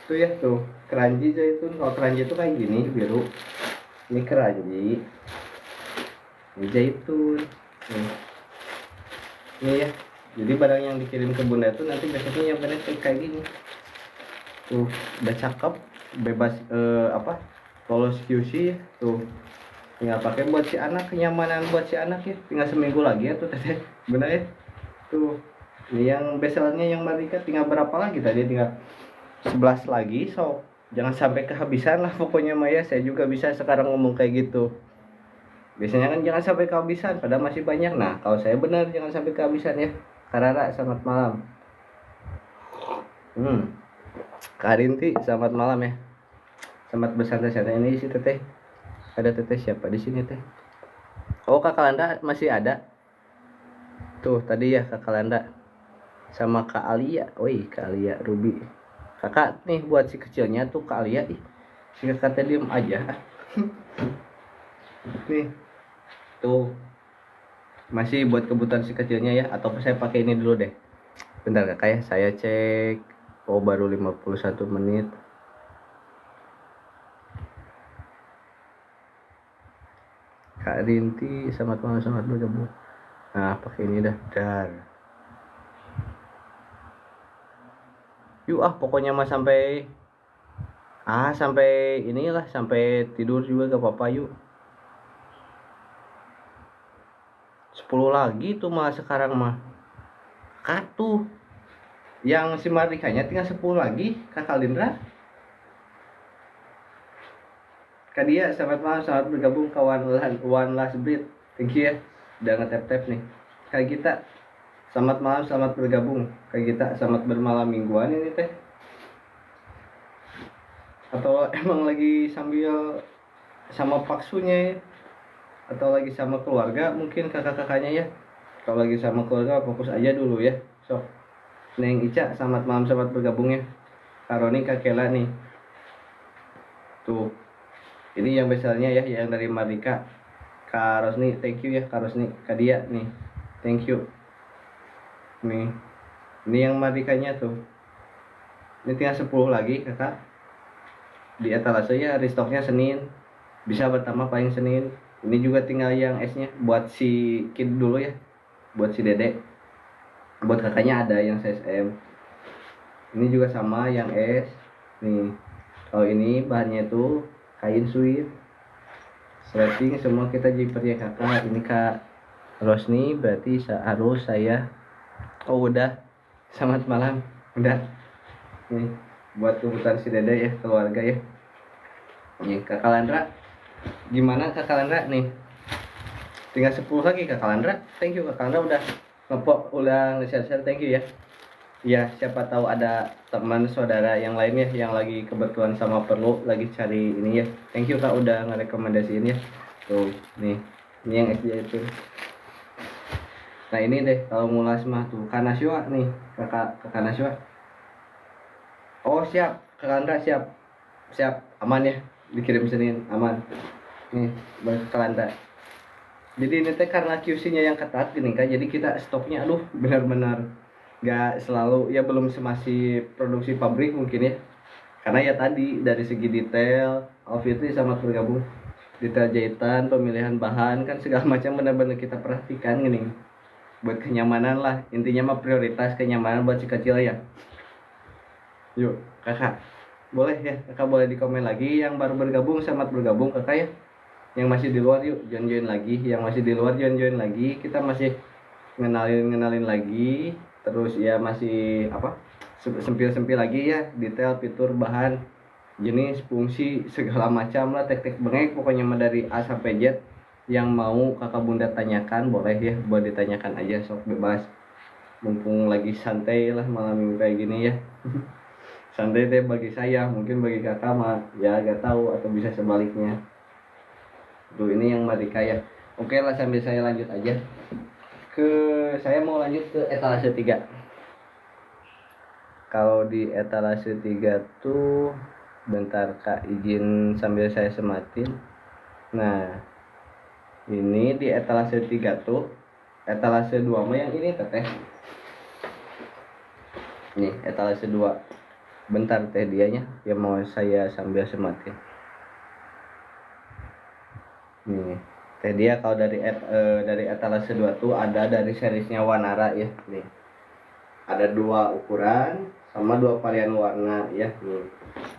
tuh ya tuh, keranji zaitun. Kalau keranji itu kayak gini biru. Ini keranji. Ini zaitun. Ini ya. Jadi barang yang dikirim ke bunda itu nanti biasanya yang bener kayak gini. Tuh, udah cakep, bebas lolos QC tuh. Tinggal pakai buat si anak, kenyamanan buat si anak ya. Tinggal seminggu lagi ya tuh teteh. Bener ya. Tuh. Ini yang bestsellernya yang Marika tinggal berapa lagi tadi? Tinggal 11 lagi. So, jangan sampai kehabisan lah pokoknya Maya. Saya juga bisa sekarang ngomong kayak gitu. Biasanya kan jangan sampai kehabisan, padahal masih banyak. Nah, kalau saya benar jangan sampai kehabisan ya. Karara, selamat malam. Karinti, selamat malam ya. Selamat bersantai-santai. Ini si teteh. Ada teteh siapa di sini teh? Oh, Kakak Landa masih ada. Tuh tadi ya Kakak Landa sama Kak Alia. Woi, Kak Alia Ruby. Kakak nih buat si kecilnya tuh Kak Alia. Si kakak teh diem aja. Nih. Tuh. Masih buat kebutuhan si kecilnya ya, atau saya pakai ini dulu deh. Bentar Kakak ya, saya cek. Oh, baru 51 menit. Kak Rinti, selamat malam, selamat bergabung. Nah, pakai ini dah, dar. Yuk pokoknya mah sampai inilah, sampai tidur juga gak apa-apa yuk. 10 lagi tuh mah sekarang mah. Katuh. Yang si Marikanya tinggal 10 lagi, Kakak Lindra. Kak Dia, selamat malam, selamat bergabung kawan One Last Breed. Thank you ya, udah nge-tap nih. Kak Gita, selamat malam, selamat bergabung. Kak Gita, selamat bermalam mingguan ini teh. Atau emang lagi sambil sama paksunya ya? Atau lagi sama keluarga mungkin kakak-kakaknya ya. Kalau lagi sama keluarga fokus aja dulu ya. So, Neng Ica, selamat malam, selamat bergabung ya. Kak Roni, Kak Kela nih. Tuh. Ini yang besarnya ya, yang dari Marika. Kak Rosni, thank you ya Kak Rosni. Kak Dia nih, thank you. Nih, ini yang Marikanya tuh. Ini tinggal 10 lagi kakak. Di etalase ya, restocknya Senin. Bisa bertambah paling Senin. Ini juga tinggal yang S-nya. Buat si kid dulu ya. Buat si dedek. Buat kakaknya ada yang size M. Ini juga sama yang S. Nih, kalau ini bahannya tuh kain sweet, sleting semua kita jiper ya kakak. Ini Kak Rosni, berarti harus saya. Oh udah, selamat malam. Udah. Nih, buat kebutuhan si dede ya, keluarga ya. Nih Kakak Landra, gimana Kakak Landra nih? Tinggal 10 lagi Kakak Landra. Thank you Kakak Landra udah ngepop, udah nge-share, thank you ya. Ya, siapa tahu ada teman saudara yang lainnya yang lagi kebetulan sama perlu lagi cari ini ya. Thank you Kak udah ngerekomendasiin ya. Tuh, nih. Ini yang SD itu. Nah, ini deh kalau mulas mah tuh Kak Naswa nih, Kakak Naswa. Oh, siap. Kak Landra siap. Siap, aman ya. Dikirim Senin, aman. Nih, buat Kak Landra. Jadi ini teh karena QC-nya yang ketat gini kan, jadi kita stoknya aduh benar-benar gak selalu ya, belum semasif produksi pabrik mungkin ya, karena ya tadi dari segi detail outfitnya sama bergabung, detail jahitan, pemilihan bahan kan segala macam benar-benar kita perhatikan gini buat kenyamanan lah, intinya mah prioritas kenyamanan buat si kecil ya. Yuk kakak boleh ya, kakak boleh di komen lagi yang baru bergabung, selamat bergabung kakak ya. Yang masih di luar yuk join lagi, yang masih di luar join lagi, kita masih ngenalin lagi. Terus ya masih sempil lagi ya, detail fitur bahan jenis fungsi segala macam lah, tek bengek pokoknya mah dari A sampai Z. Yang mau kakak bunda tanyakan boleh ya, boleh ditanyakan aja, sok bebas, mumpung lagi santai lah malam minggu kayak gini ya. Santai deh bagi saya, mungkin bagi kakak mah ya gak tahu atau bisa sebaliknya. Tuh ini yang Marika ya. Oke lah, sambil saya lanjut aja. Saya mau lanjut ke etalase 3. Kalau di etalase 3 tuh Bentar Kak, izin sambil saya sematin. Nah, ini di etalase 3 tuh. Etalase 2 mah yang ini teteh. Nih, etalase 2. Bentar teh dianya yang mau saya sambil sematin. Nih, teh dia kalau dari etalase 2 tuh ada dari seriesnya Wanara ya. Nih. Ada 2 ukuran sama 2 varian warna ya. Nih.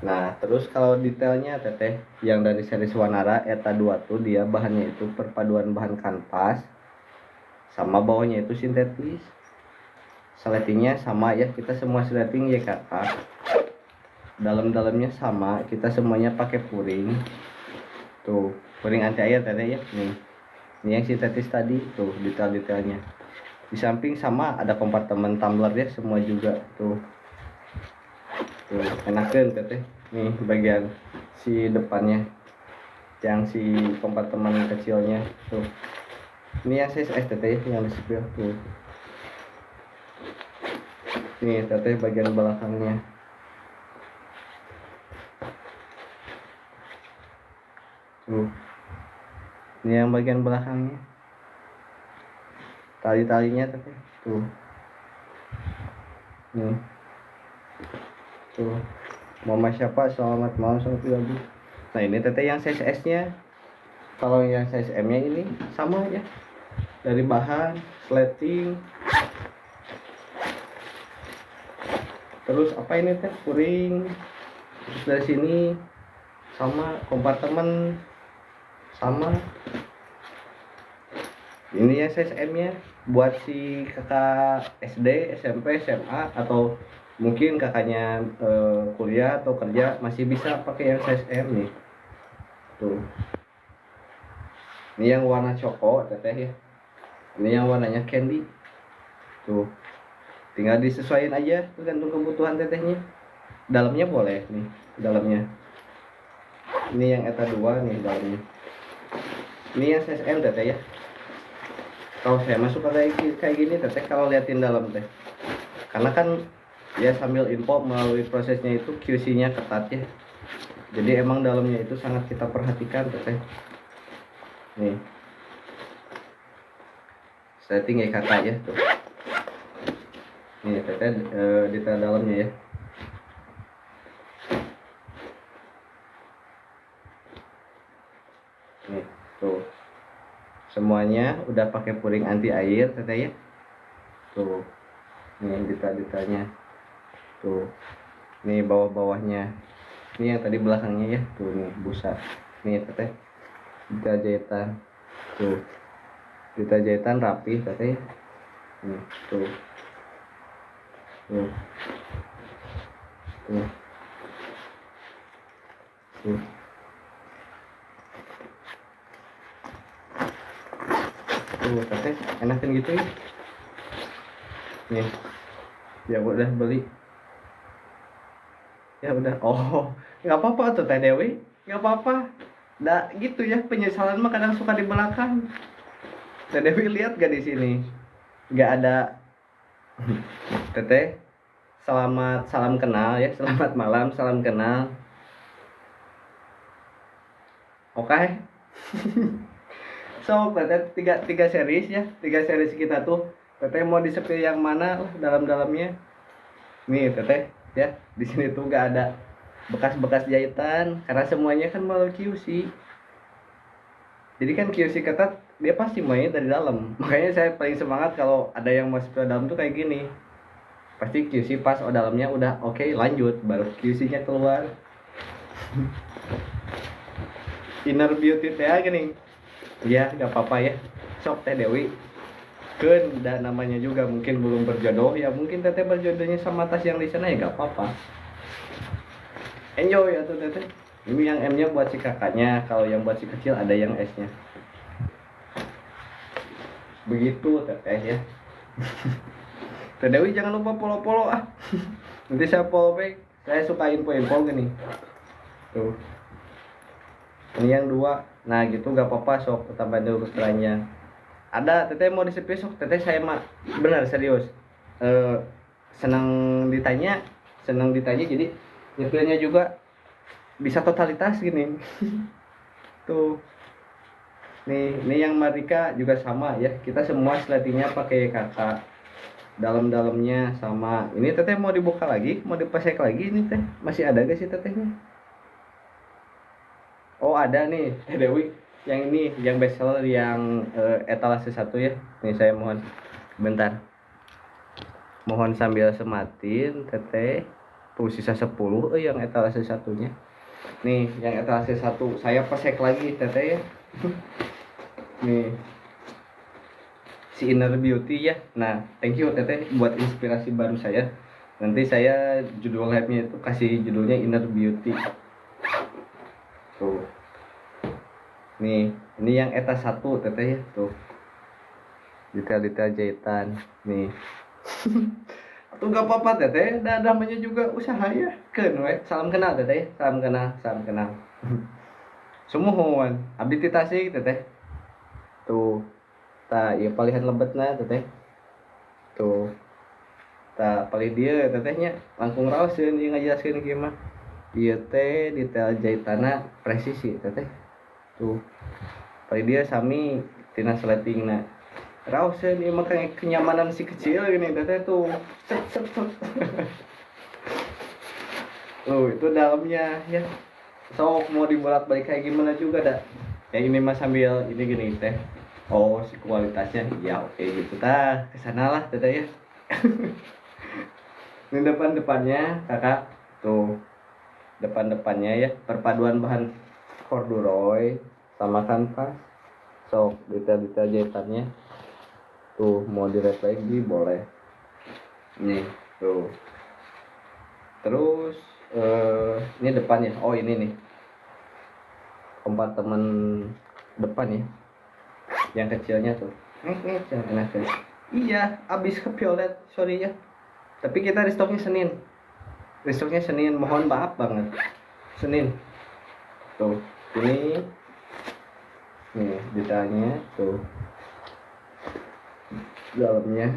Nah, terus kalau detailnya teteh yang dari series Wanara Eta 2 tuh dia bahannya itu perpaduan bahan kanvas sama bawahnya itu sintetis. Sletingnya sama ya, kita semua sleting ya kakak. Dalam-dalamnya sama, kita semuanya pakai puring. Tuh, puring anti air tadi ya. Nih. Ini yang sintetis tadi tuh detail-detailnya. Di samping sama ada kompartemen tumbler ya semua juga tuh. Tuh, enakan teteh. Nih bagian si depannya. Yang si kompartemen kecilnya tuh. Ini yang size S teteh yang di sebelah tuh. Nih teteh bagian belakangnya. Tuh. Ini yang bagian belakangnya. Tali-talinya teteh. Tuh. Nih. Tuh. Mama siapa? Selamat malam sama Ibu. Nah, ini teteh yang size S-nya. Kalau yang size M-nya ini sama ya. Dari bahan, sleting. Terus apa ini teh? Puring. Terus dari sini sama kompartemen sama. Ini ya size M-nya buat si kakak SD, SMP, SMA atau mungkin kakaknya kuliah atau kerja masih bisa pakai yang size M nih. Tuh. Ini yang warna coko teteh ya. Ini yang warnanya candy. Tuh. Tinggal disesuaikan aja tergantung kebutuhan tetehnya. Dalamnya boleh nih, dalamnya. Ini yang Eta 2 nih dalamnya. Ini yang size M teteh ya. Kalau saya masuk kayak gini teteh kalau liatin dalam teh. Karena kan ya sambil info melalui prosesnya itu QC-nya ketat ya. Jadi emang dalamnya itu sangat kita perhatikan teteh. Nih. Setting ya kakak ya tuh. Nih teteh detail dalamnya ya. Nih tuh. Semuanya udah pakai puring anti air teteh ya. Tuh. Nih detail-detailnya. Tuh. Nih bawah-bawahnya. Ini yang tadi belakangnya ya. Tuh nih busa. Nih teteh. Detail jahitan. Tuh. Detail jahitan rapi teteh ya. Nih tuh. Tuh. Tuh. Tuh. Tuh teteh enakan gitu ya. Nih. Ya udah beli. Ya udah. Oh, nggak apa-apa tuh Teh Dewi. Nggak apa-apa. Nah, gitu ya penyesalan mah kadang suka di belakang. Teh Dewi lihat gak di sini? Nggak ada. Teteh, selamat salam kenal ya. Selamat malam, salam kenal. Oke. Okay. So, teteh tiga series ya. 3 series kita tuh. Teteh mau disepil yang mana lah dalam-dalamnya? Nih teteh ya, di sini tuh gak ada bekas-bekas jahitan karena semuanya kan melalui QC. Jadi kan QC ketat, dia pasti mainnya dari dalam. Makanya saya paling semangat kalau ada yang masuk ke dalam tuh kayak gini. Pasti QC pas dalamnya udah oke, lanjut baru QC-nya keluar. Inner beauty teh gini. Ya, gak apa-apa ya. Sok Teh Dewi. Kan dan namanya juga mungkin belum berjodoh ya, mungkin teteh berjodohnya sama tas yang di sana ya gak apa-apa. Enjoy ya tuh teteh. Ini yang M-nya buat si kakaknya, kalau yang buat si kecil ada yang S-nya. Begitu teteh ya. Teh Dewi jangan lupa follow-follow ah. Nanti saya follow back. Saya suka info-info gini. Tuh. Ini yang 2. Nah gitu gak apa-apa, sok tambah dulu keranjang. Ada teteh mau disepil sok teteh, saya mah benar serius senang ditanya jadi nyepilnya juga bisa totalitas gini. Tuh. Nih yang Marika juga sama ya. Kita semua sletingnya pakai kakak. Dalam-dalamnya sama. Ini teteh mau dibuka lagi, mau dipasek lagi ini teh. Masih ada gak sih tetehnya? Oh, ada nih, Dewi. Yang ini, yang bestseller yang etalase 1 ya. Nih saya mohon bentar. Mohon sambil sematin teteh. Tuh sisa 10 yang etalase 1-nya. Nih, yang etalase 1 saya pasek lagi teteh ya. Nih, si Inner Beauty ya. Nah, thank you teteh buat inspirasi baru saya. Nanti saya judul live-nya itu kasih judulnya Inner Beauty. Tuh. Nih, ini yang eta 1 teteh ya. Tuh. Detail-detail jahitan. Nih. Tuh gak apa-apa teteh, namanya juga usaha ya. Salam kenal teteh, salam kenal. Sumuhun, abdi ti Tasik teteh. Tuh. Ya palihan lebetna teteh. Tuh. Palih dia tetehnya langkung raoseun ieu ngajelaskeun kieu mah. Ieu teh detail jahitana presisi teteh. Tuh. Palih dia sami tina sletingna. Raoseun ieu mah kenyamanan si kecil gini teteh tuh. Set. Itu dalamnya ya. Sok mau dibolak-balik kayak gimana juga dah. Ya ini mah sambil ini gini teh. Oh, si kualitasnya ya oke gitu tah. Kesana lah teteh ya. Ini depannya kakak tuh. Depannya ya perpaduan bahan corduroy sama kanvas. Sok detail-detail jahitannya. Tuh mau di-red lagi boleh. Nih, tuh. Terus ini depannya. Oh, ini nih. Kompartemen depan ya. Yang kecilnya tuh. Jangan enak. Iya, abis ke violet, sorry ya. Tapi kita restoknya Senin. Mohon maaf banget. Senin. Tuh, ini nih detailnya tuh. Dalamnya.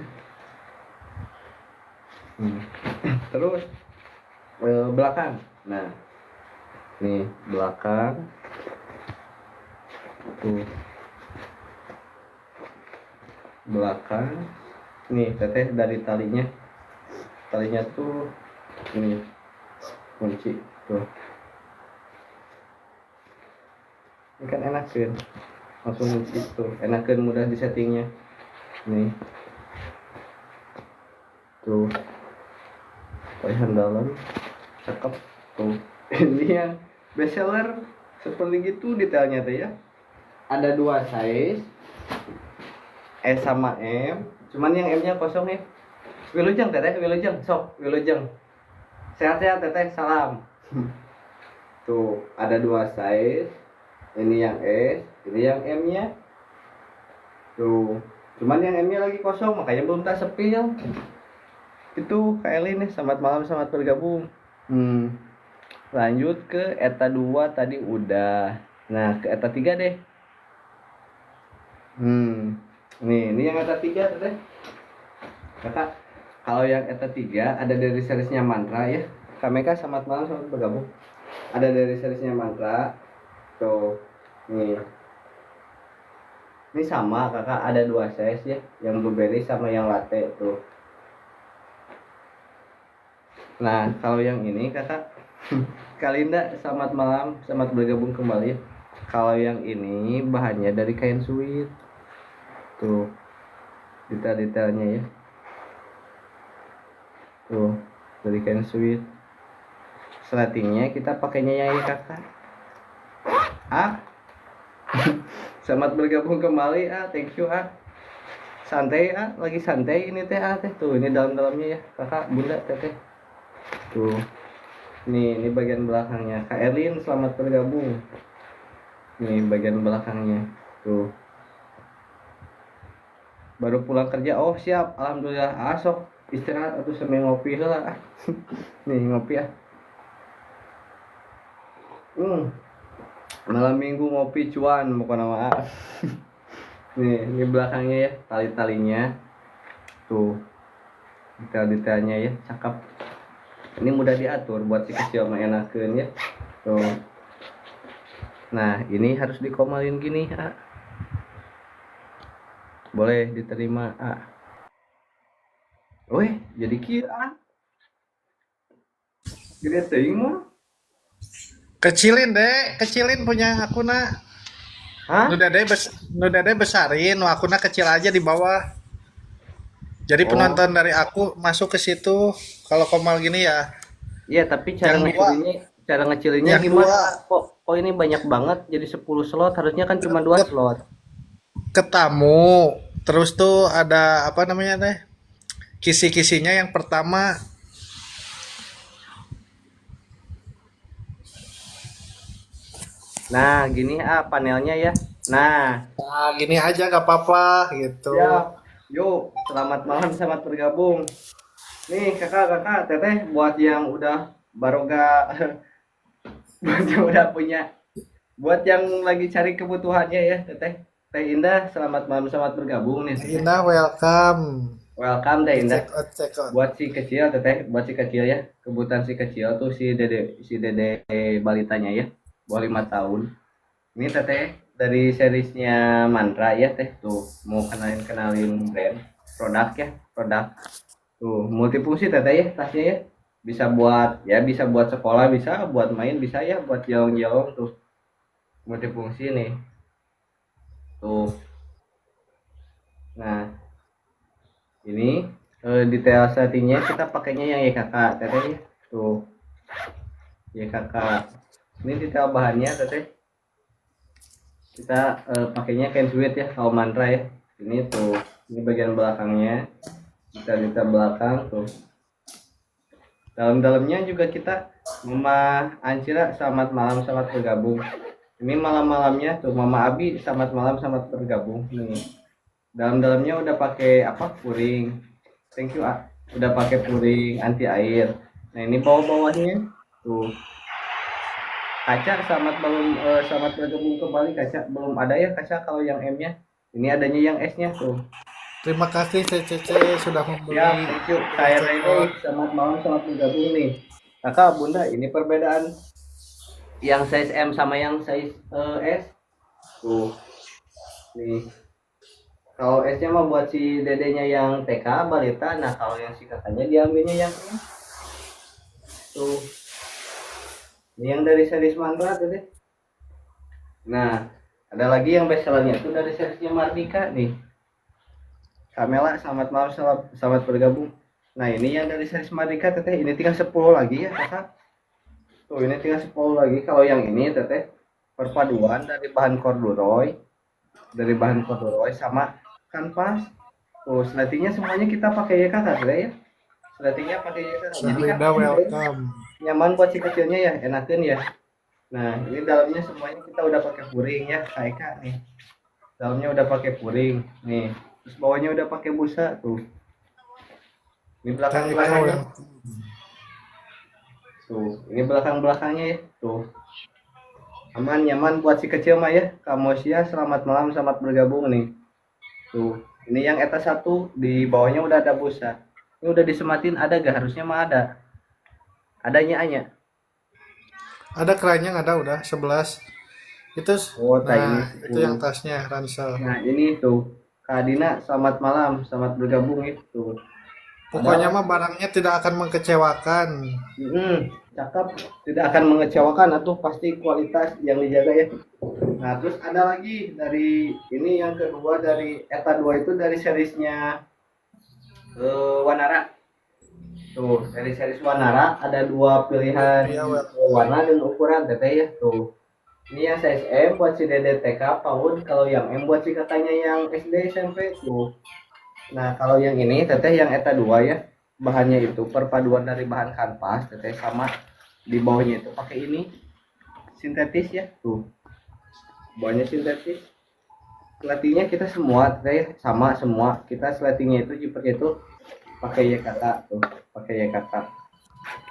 Terus belakang. Nah, nih belakang. Tuh. Belakang. Nih teteh dari talinya tuh ini kunci tuh. Ini kan enakan langsung kunci tuh, enakan mudah di settingnya. Nih tuh pilihan dalam cakep tuh. Ini yang bestseller seperti gitu detailnya tuh ya. Ada 2 size S sama M, cuman yang M nya kosong ya. Wilujeng teteh, sok Wilujeng. Sehat-sehat teteh, salam. Tuh, ada 2 size. Ini yang S, ini yang M nya. Tuh, cuman yang M nya lagi kosong, makanya belum tak sepil. Itu Kak Elin nih, selamat malam, selamat bergabung. Lanjut ke ETA 2 tadi udah. Nah, ke ETA 3 deh. Nih, ini yang ETA 3 teteh. Kakak, kalau yang ETA 3 ada dari seriesnya Mantra ya. Kameka selamat malam, selamat bergabung. Ada dari seriesnya Mantra. Tuh, nih. Ini sama kakak, ada 2 size ya, yang blueberry sama yang latte tuh. Nah, kalau yang ini kakak, Kalinda selamat malam, selamat bergabung kembali. Kalau yang ini bahannya dari kain suit. Tuh, detail-detailnya ya. Tuh, dari kain suit. Slatingnya kita pakainya yang ini kakak. Selamat bergabung kembali thank you santai lagi santai ini teh teh tuh, ini dalam-dalamnya ya kakak bunda teh. Tuh, ini bagian belakangnya. Kak Erlin selamat bergabung. Nih bagian belakangnya tuh. Baru pulang kerja, oh siap, alhamdulillah. Sok istirahat atau sambil ngopi lah. Nih ngopi ya. Malam minggu ngopi cuan bukan nama. Nih, ini belakangnya ya, tali-talinya. Tuh. Detail-detailnya ya, cakep. Ini mudah diatur buat si kecil mah enakeun ya. Tuh. Nah, ini harus dikomalin gini, A. Boleh diterima, A. Weh, jadi kieu, A. Gede teuing mah. Kecilin punya aku nak. Hah? Nu dede besarin, nu aku nak kecil aja di bawah. Jadi Oh, penonton dari aku masuk ke situ. Kalau komal gini ya, iya, tapi yang dua, cara ngecilinnya yang gimana, A? dua Kok ini banyak banget jadi 10 slot, harusnya kan cuma 2 ke, slot. ke tamu. Terus tuh ada apa namanya teh? Kisi-kisinya yang pertama. Nah, gini, A, panelnya ya. Nah, Nah, gini aja gak apa-apa gitu. siap. Yuk, selamat malam, selamat bergabung. Nih, kakak, teteh, buat yang udah baroga, buat yang udah punya, buat yang lagi cari kebutuhannya ya, teteh. Teh Indah, selamat malam, selamat bergabung nih, teteh. Indah welcome. Welcome, Teh Di Indah. check out. Buat si kecil, teteh, buat si kecil ya. Kebutuhan si kecil tuh si dede balitanya ya, bawah 5 tahun. Ini teteh dari seriesnya Mantra ya, teh. Tuh, mau kenalin brand, produk ya, produk. Tuh, multifungsi teteh ya, tasnya ya. Bisa buat sekolah, bisa buat main, bisa ya buat jalan-jalan tuh. Multifungsi nih. Tuh. Nah, ini detail settingnya kita pakainya yang YKK teteh ya. Tuh, YKK. Ini detail bahannya teteh. Kita pakainya Kensuit ya, kalau Mantra ya. Ini tuh, ini bagian belakangnya. Detail belakang tuh. Dalam-dalamnya juga kita Mama Ancira selamat malam, selamat bergabung. Ini malam-malamnya tuh Mama Abi selamat malam, selamat bergabung. Nih. Dalam-dalamnya udah pakai apa? Puring. Thank you, A. Udah pakai puring anti air. Nah, ini bawah-bawahnya tuh. Kaca selamat bergabung kembali, Kaca. Belum ada ya Kaca kalau yang M-nya. Ini adanya yang S-nya tuh. Terima kasih CCC sudah Siap, membeli thank you. di Saya check Rene, out. selamat malam, selamat bergabung nih. Kakak, Bunda, ini perbedaan yang size M sama yang size S. Tuh, nih. Kalau S-nya mah buat si dedenya yang TK, balita. Nah, kalau yang si kakaknya diambilnya yang ini. Tuh, ini yang dari series Mandra tuh deh. Nah, ada lagi yang bestsellernya itu dari seriesnya Mardika nih. Kamela, selamat malam, selamat bergabung. Nah, ini yang dari series Mardika, teteh. Ini tinggal 10 lagi ya, kakak. Tuh, ini tinggal 10 lagi. Kalau yang ini, teteh, perpaduan dari bahan corduroy sama kanvas. Tuh, sletingnya semuanya kita pakai ya, kakak, teteh ya. Sletingnya pakai ya, kakak. Jadi kan Syahrinda enteng, welcome. nyaman buat si kecilnya ya, enakan ya. Nah, ini dalamnya semuanya kita udah pakai puring ya, kayak nih. Dalamnya udah pakai puring, nih. Terus bawahnya udah pakai busa tuh. Ini belakang TK belakangnya welcome. tuh. Ini belakang belakangnya ya tuh. Aman nyaman buat si kecil mah ya. Kamu sia selamat malam, selamat bergabung nih. Tuh. Ini yang eta satu di bawahnya udah ada busa. Ini udah disematin ada gak? Harusnya mah ada. Adanya hanya. Ada keranjang ada udah 11. Itu Oh, ini nah, itu yang 10. tasnya ransel. Nah, ini tuh. Kak Dina, selamat malam, selamat bergabung itu. Ada Pokoknya lah. mah barangnya tidak akan mengecewakan. Cakep, tidak akan mengecewakan atau pasti kualitas yang dijaga ya. Nah, terus ada lagi dari ini yang kedua dari ETA 2 itu dari seriesnya Wanara. Tuh, dari series Wanara ada dua pilihan Iya, well. warna dan ukuran teteh ya. Tuh. Ini yang size M buat si Dede TK PAUD, kalau yang M buat si katanya yang SD SMP tuh. Nah, kalau yang ini teteh yang ETA 2 ya. Bahannya itu perpaduan dari bahan kanvas teteh sama di bawahnya itu pakai ini sintetis ya. Tuh. Bawahnya sintetis. Sletingnya kita semua teteh sama semua. Kita sletingnya itu jipernya itu pakai YKK tuh, pakai YKK.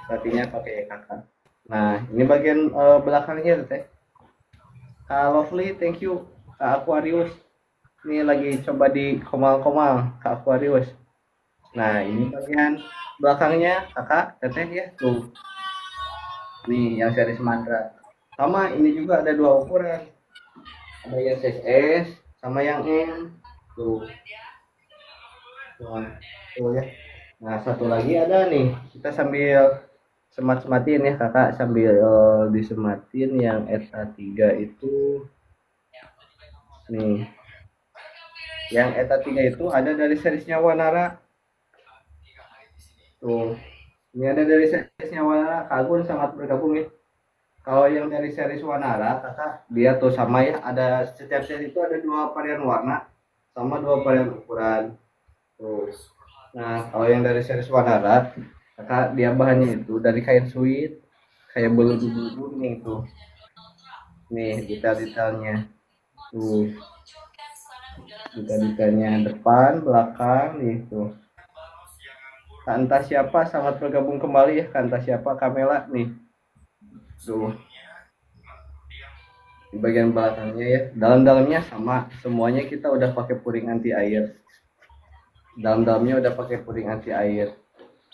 Sletingnya pakai YKK. Nah, ini bagian belakangnya teteh. Kak Lovely, thank you. Kak Aquarius. Ini lagi coba di komal-komal Kak Aquarius. Nah, ini bagian belakangnya kakak teteh ya tuh. Nih yang series mantra. Sama ini juga ada dua ukuran, ada yang size S sama yang M tuh. Nah, tuh ya. Nah, satu lagi ada nih, kita sambil semat-sematin ya kakak, sambil disematin yang ETA 3 itu nih. Yang ETA 3 itu ada dari seriesnya Wanara tuh. Ini ada dari seriesnya Wanara, Kagun sangat bergabung ya. Kalau yang dari series Wanara kakak, dia tuh sama ya, ada setiap seri itu ada dua varian warna sama dua varian ukuran tuh. Nah, kalau yang dari series Wanara kakak, dia bahannya itu dari kain suit kayak bulu-bulu nih tuh. Nih detail-detailnya tuh, detail-detailnya depan belakang nih tuh. Entah siapa selamat bergabung kembali ya, entah siapa Kamela nih tuh. Di bagian belakangnya ya, dalam-dalamnya sama semuanya, kita udah pakai puring anti air. Dalam-dalamnya udah pakai puring anti air.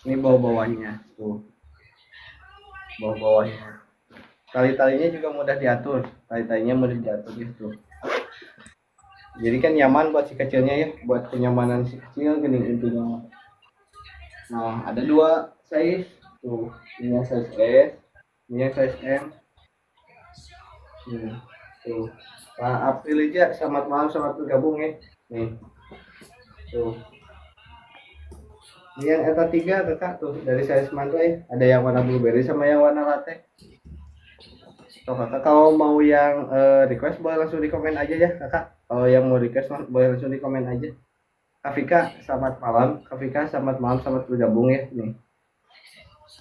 Ini bawah-bawahnya tuh, bawah-bawahnya. Tali-talinya juga mudah diatur, tali-talinya mudah diatur gitu. Jadi kan nyaman buat si kecilnya ya, buat kenyamanan si kecil gini intinya. Nah, ada dua size tuh, ini yang size S, ini yang size M. Tuh. Nah, April aja, selamat malam, selamat bergabung ya. Nih. Tuh. Ini yang ETA 3 kakak tuh, dari size mantra ya. Ada yang warna blueberry sama yang warna latte. Tuh kakak, kalau mau yang request boleh langsung di komen aja ya kakak. Kalau yang mau request boleh langsung di komen aja. Kafika, selamat malam. Kafika, selamat malam, selamat bergabung ya. Nih.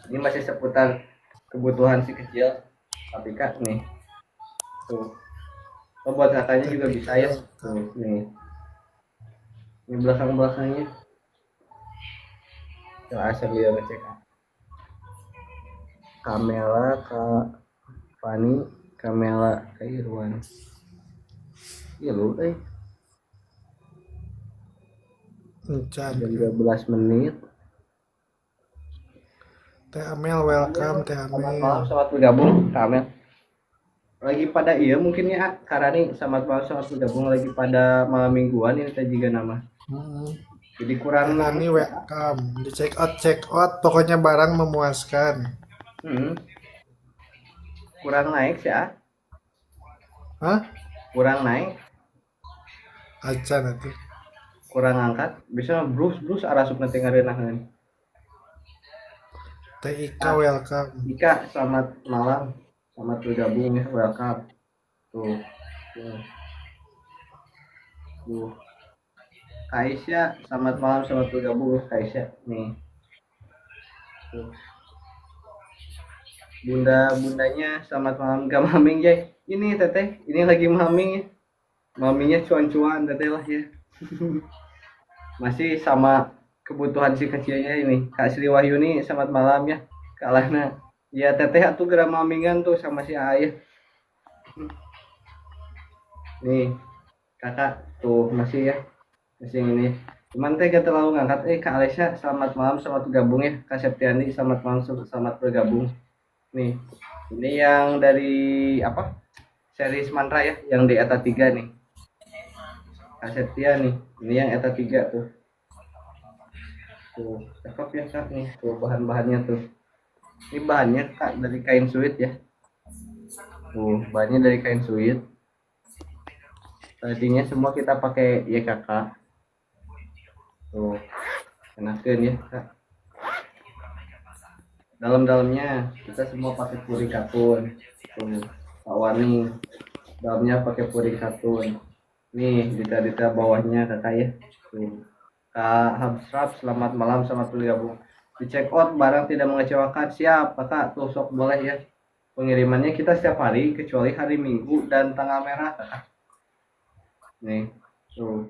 Ini masih seputar kebutuhan si kecil. Kafika nih. Tuh. Oh, buat kakaknya juga bisa ya. Tuh, nih. Ini belakang-belakangnya. Coba sambil ngecek. Kamela, Kak Fani, Kamela, Kak Irwan. Iya lu, Encan. 13 menit. Teh Amel welcome Teh Selamat malam, Amel. selamat bergabung, Kak Amel. Lagi pada iya mungkin ya, karena nih selamat malam, selamat bergabung lagi pada malam mingguan ini tadi juga nama. Jadi kurang Teh Ani welcome. Di check out pokoknya barang memuaskan. kurang naik sih ah. Hah? Kurang naik, Acan nanti. kurang angkat. Bisa Bruce arasup nanti ngarenaheun. Teh Ika welcome. Ika, selamat malam, selamat bergabung ya, welcome. Tuh. Kaisya, selamat malam, selamat bergabung Kaisya nih. Tuh. Bundanya selamat malam, gak maming Jay. Ini teteh, ini lagi maming ya. Maminya cuan-cuan teteh lah ya. Masih sama kebutuhan si kecilnya ini. Kak Sri Wahyuni, selamat malam ya. Kak Lana, ya teteh tuh gerak mamingan tuh sama si ayah. Nih, kakak tuh masih ya, masih ini. Cuman teh gak terlalu ngangkat. Kak Alesya, selamat malam, selamat bergabung ya. Kak Septiani, selamat malam, selamat bergabung. Nih, ini yang dari apa? Series mantra ya, yang di ETA 3 nih. Kak Septia nih, ini yang ETA 3 tuh. Tuh, cakep ya kak nih, tuh bahan-bahannya tuh. Ini bahannya kak dari kain suit ya. Tuh, bahannya dari kain suit. Tadinya semua kita pakai YKK. Tuh, enakan ya kak. Dalam-dalamnya kita semua pakai puri katun. Tuh, Pak Wani. Dalamnya pakai puri katun. Nih, detail-detail bawahnya kakak ya. Tuh. Kak Habsraf, selamat malam, selamat bergabung. Di check out barang tidak mengecewakan, siap kakak. Tuh sok boleh ya. Pengirimannya kita setiap hari kecuali hari Minggu dan tanggal merah kakak. Nih, tuh.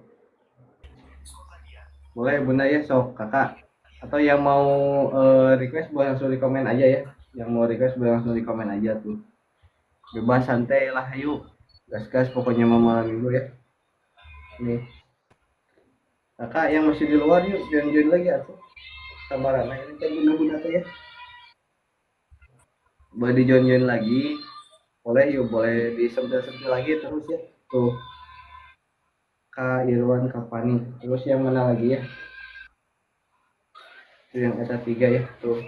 Boleh bunda ya sok kakak. Atau yang mau request boleh langsung di komen aja ya. Yang mau request boleh langsung di komen aja tuh. Bebas santai lah, yuk. Gas-gas pokoknya mau malam minggu ya. Nih. Kakak yang masih di luar yuk, join lagi atuh. Sama Rana ini kan bunda-bunda tuh ya. Boleh di join lagi. Boleh yuk, boleh disentil-sentil lagi terus ya. Tuh, Kak Irwan Kapani. Terus yang mana lagi ya? Itu yang eta 3 ya. Tuh.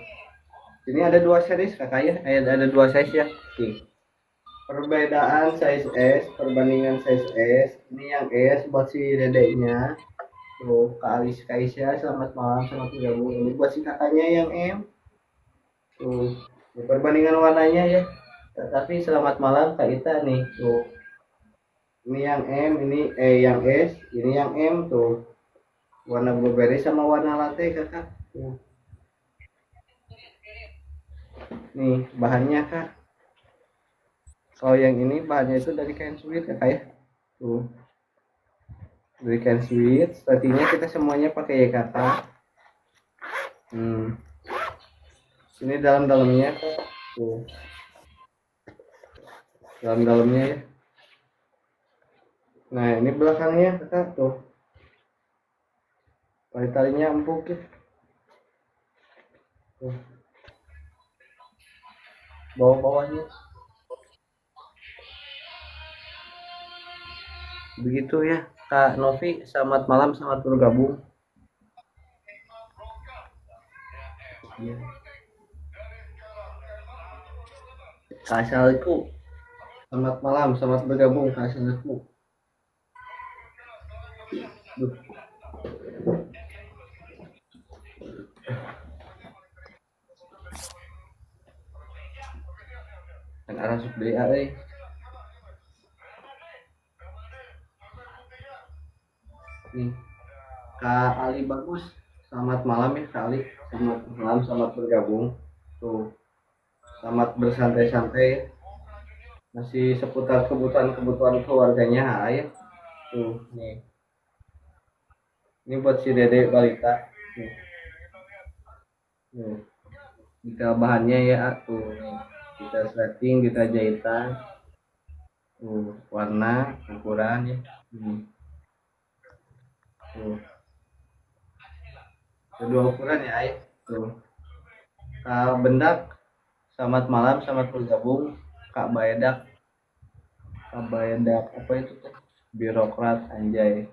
Ini ada dua series kakak ya. Ada dua size ya. Nih. Perbedaan size S, perbandingan size S. Ini yang S buat si dedeknya. Tuh, Kak Alis Kaisya, selamat malam, selamat bergabung. Ini buat si kakaknya yang M. Tuh, ini perbandingan warnanya ya. Tapi selamat malam Kak Ita nih. Tuh, ini yang M, ini yang S, ini yang M tuh. Warna blueberry sama warna latte kakak. Tuh. Nih bahannya kak. Kalau yang ini bahannya itu dari kain sweet kakak ya. Tuh. Dari kain sweet. Tadinya kita semuanya pakai YKK. Ini dalam-dalamnya kak. Tuh. Dalam-dalamnya ya. Nah ini belakangnya kakak tuh. Tali-talinya empuk ya. Tuh. Bawah-bawahnya. Begitu ya Kak Novi, selamat malam, selamat bergabung. Ya. Kak Salku, selamat malam, selamat bergabung Kak Salku. Duh. Kan arah sub DA nih Kak Ali bagus, selamat malam ya Kak Ali, selamat malam, selamat bergabung. Tuh, selamat bersantai-santai, masih seputar kebutuhan keluarganya ya. Tuh nih, ini buat si Dede balita. Nih, detail bahannya ya tuh nih, kita setting, kita jahitan, warna, ukuran ya. Tuh, kedua ukuran ya ay. Tuh, Kak Bendak, selamat malam, selamat bergabung. Kak Baedak, apa itu tuh? Birokrat anjay.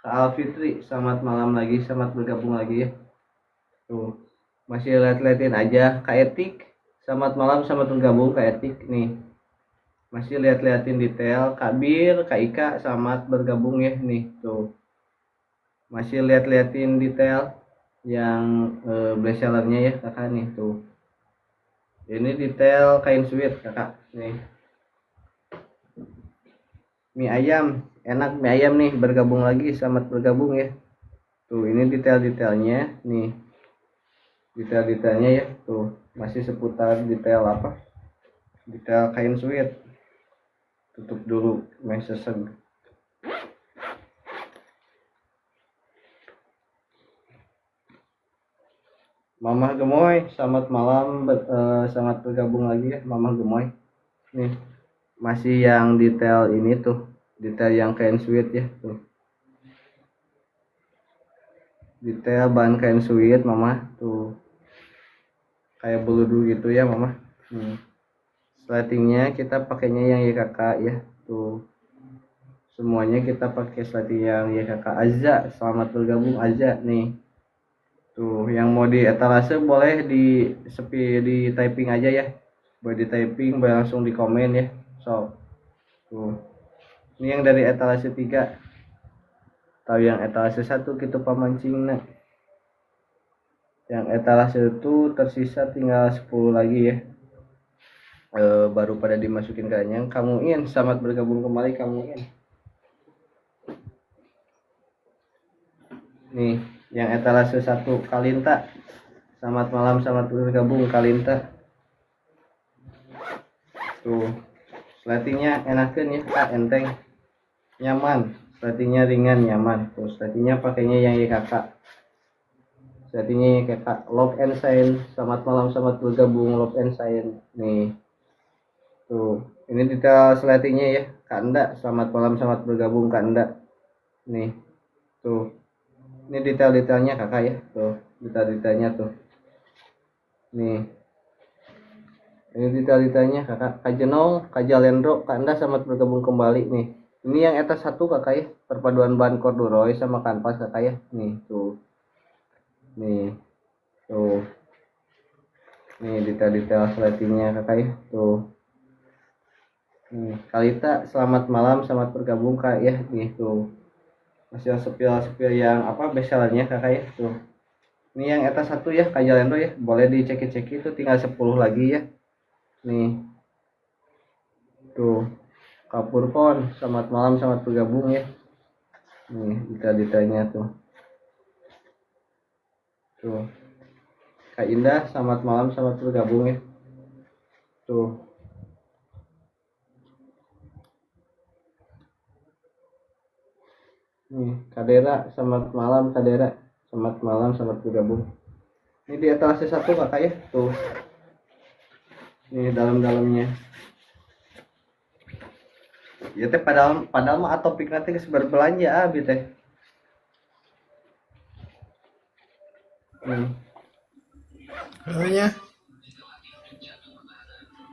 Kak Alfitri, selamat malam lagi, selamat bergabung lagi ya. Tuh, masih lihat-liatin aja. Kak Etik, selamat malam, selamat bergabung Kak Etik nih. Masih lihat-liatin detail. Kak Bir, Kak Ika, selamat bergabung ya nih. Tuh, masih lihat-liatin detail yang best sellernya ya kakak nih tuh. Ini detail kain sweet kakak nih. Mie ayam, enak mie ayam nih, bergabung lagi, selamat bergabung ya. Tuh, ini detail-detailnya nih. Detail-detailnya ya, tuh. Masih seputar detail apa? Detail kain sweet. Tutup dulu, masih seseg. Mama Gemoy, selamat malam, selamat bergabung lagi ya, Mama Gemoy. Nih, masih yang detail ini tuh, detail yang kain sweet ya, tuh. Detail bahan kain sweet, Mama, tuh. Kayak beludu gitu ya, Mama. Slatingnya kita pakainya yang YKK ya, tuh. Semuanya kita pakai slating yang YKK. Aza, selamat bergabung Aza nih. Tuh, yang mau di etalase boleh di sepi di typing aja ya. Boleh di typing, boleh langsung di komen ya. So, tuh. Ini yang dari etalase 3. Tahu yang etalase 1 kita pamancing nah. Yang etalase itu tersisa tinggal 10 lagi ya. Baru pada dimasukin keranjang. Kamu In, selamat bergabung kembali kamu In. Nih, yang etalase 1 Kalinta. Selamat malam, selamat bergabung Kalinta. Tuh, slatingnya enakan ya Kak, enteng, nyaman, slatingnya ringan, nyaman. Tuh, slatingnya pakainya yang YKK. Slatingnya YKK. Love and Sign, selamat malam, selamat bergabung Love and Sign. Nih, tuh, ini detail slatingnya ya Kak Enda, selamat malam, selamat bergabung Kak Enda. Nih, tuh, ini detail-detailnya kakak ya, tuh, detail-detailnya tuh. Nih, Ini detail-detailnya kakak. Kak Jenong, Kak Jalendro, Kak Anda selamat bergabung kembali nih. Ini yang eta satu kakak ya, perpaduan bahan corduroy sama kanvas kakak ya. Nih tuh, nih tuh, nih detail-detail slatingnya kakak ya. Tuh, nih Kalita selamat malam, selamat bergabung kak ya. Nih tuh, masih sepil-sepil yang apa bestsellernya kakak ya. Tuh, ini yang eta satu ya, Kak Jalendro ya. Boleh dicek-cek itu tinggal 10 lagi ya. Nih, tuh. Kapurkon, selamat malam, selamat bergabung ya. Nih, detail-detailnya tuh. Tuh. Kak Indah, selamat malam, selamat bergabung ya. Tuh. Nih, Kadera, selamat malam, Kadera. Selamat malam, selamat bergabung. Ini di etalase satu kakak ya. Tuh. Nih, dalam-dalamnya. Ya teh padahal mah topik nanti geus berbelanja abi teh. Nih. Namanya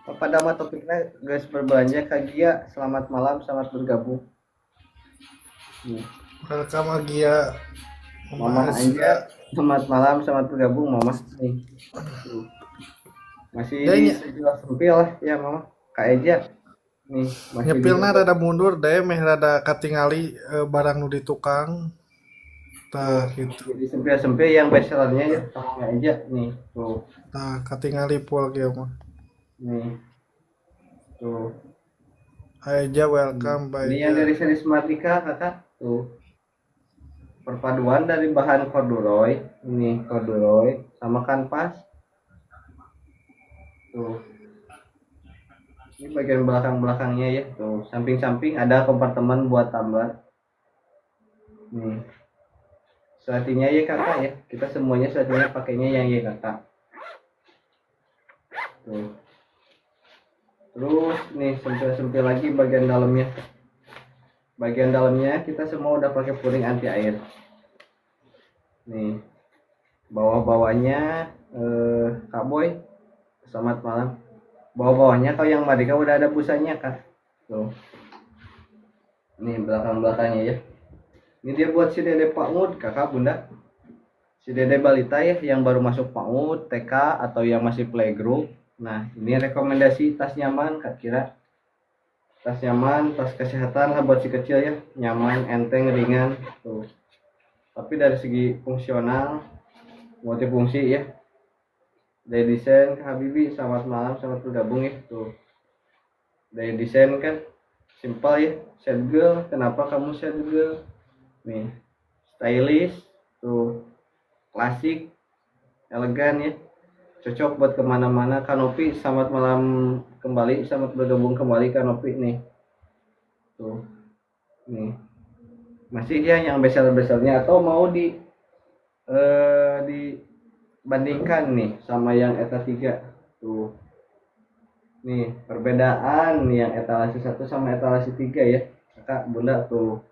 Padahal mah topiknya geus berbelanja Kak Gia, selamat malam, selamat bergabung. Nih. welcome Agia Mama Mama Anja, Azra. selamat malam, selamat bergabung Mama. Nih. Tuh. Masih Dia di sebelah sempil lah ya Mama. Kak Eja. Nih, masih di nyepilna rada mundur deh meh rada katingali barang nu di tukang tuh. tah gitu. Jadi sempil-sempil yang bestsellernya ya sama Kak Eja nih. Tuh. Tah katingali pul kieu mah. Nih. Tuh. Aja welcome Ini yang Baja. dari seri Smartika Kakak. Tuh. Perpaduan dari bahan corduroy, ini corduroy sama kanvas. Tuh. Ini bagian belakang-belakangnya ya. Tuh, samping-samping ada kompartemen buat tambah. Nih. Selatinya ya kakak ya. Kita semuanya selatinya pakainya yang ya kakak. Tuh. Terus nih sempil-sempil lagi bagian dalamnya. Bagian dalamnya kita semua udah pakai puring anti air. Nih. Bawah-bawahnya Kak Boy. Selamat malam. Bawah-bawahnya kalau yang Madika udah ada busanya kak. Tuh. Nih belakang-belakangnya ya. Ini dia buat si dede Pak Mud kakak bunda. Si dede balita ya yang baru masuk Pak Mud, TK atau yang masih playgroup. Nah ini rekomendasi tas nyaman kak kira. Tas nyaman, tas kesehatan lah buat si kecil ya. Nyaman, enteng, ringan. Tuh. Tapi dari segi fungsional, multifungsi ya. Dari desain Kak Habibi, selamat malam, selamat bergabung ya. Tuh. Dari desain kan simpel ya, sad girl. Kenapa kamu sad girl? Nih, stylish, tuh, klasik, elegan ya. Cocok buat kemana-mana. Kanopi, selamat malam kembali, selamat bergabung kembali Kanopi nih. Tuh, nih. Masih ya yang besar-besarnya atau mau dibandingkan nih sama yang eta 3 tuh. Nih, perbedaan nih yang etalase 1 sama etalase 3 ya. Kakak, Bunda tuh.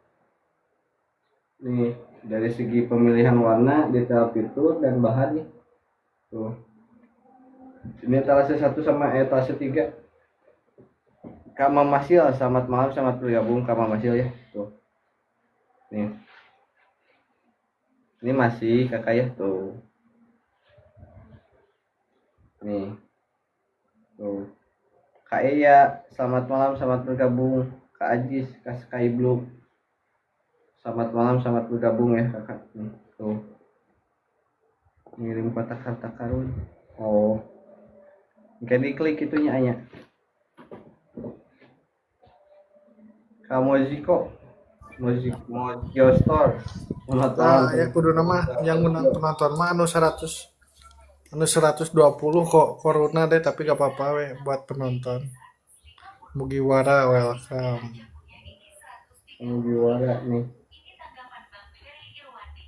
Nih, dari segi pemilihan warna, detail fitur dan bahan nih. Tuh. Ini etalase 1 sama etalase 3. Kak Mamasil, selamat malam, selamat bergabung Kak Mamasil ya. Tuh. Nih. Ini masih kakak ya tuh. Nih. Tuh. Kak Eya, selamat malam, selamat bergabung. Kak Ajis, Kak Sky Blue. Selamat malam, selamat bergabung ya kakak. Nih, tuh. Ngirim kotak-kotak karun. Oh. Kayak diklik itunya Anya. Kak Moziko. Mozio Store. Selamat malam. Tah ya kudu nama yang menang penonton mah anu 120 kok corona deh tapi gak apa-apa we buat penonton. Mugiwara welcome. Juara nih.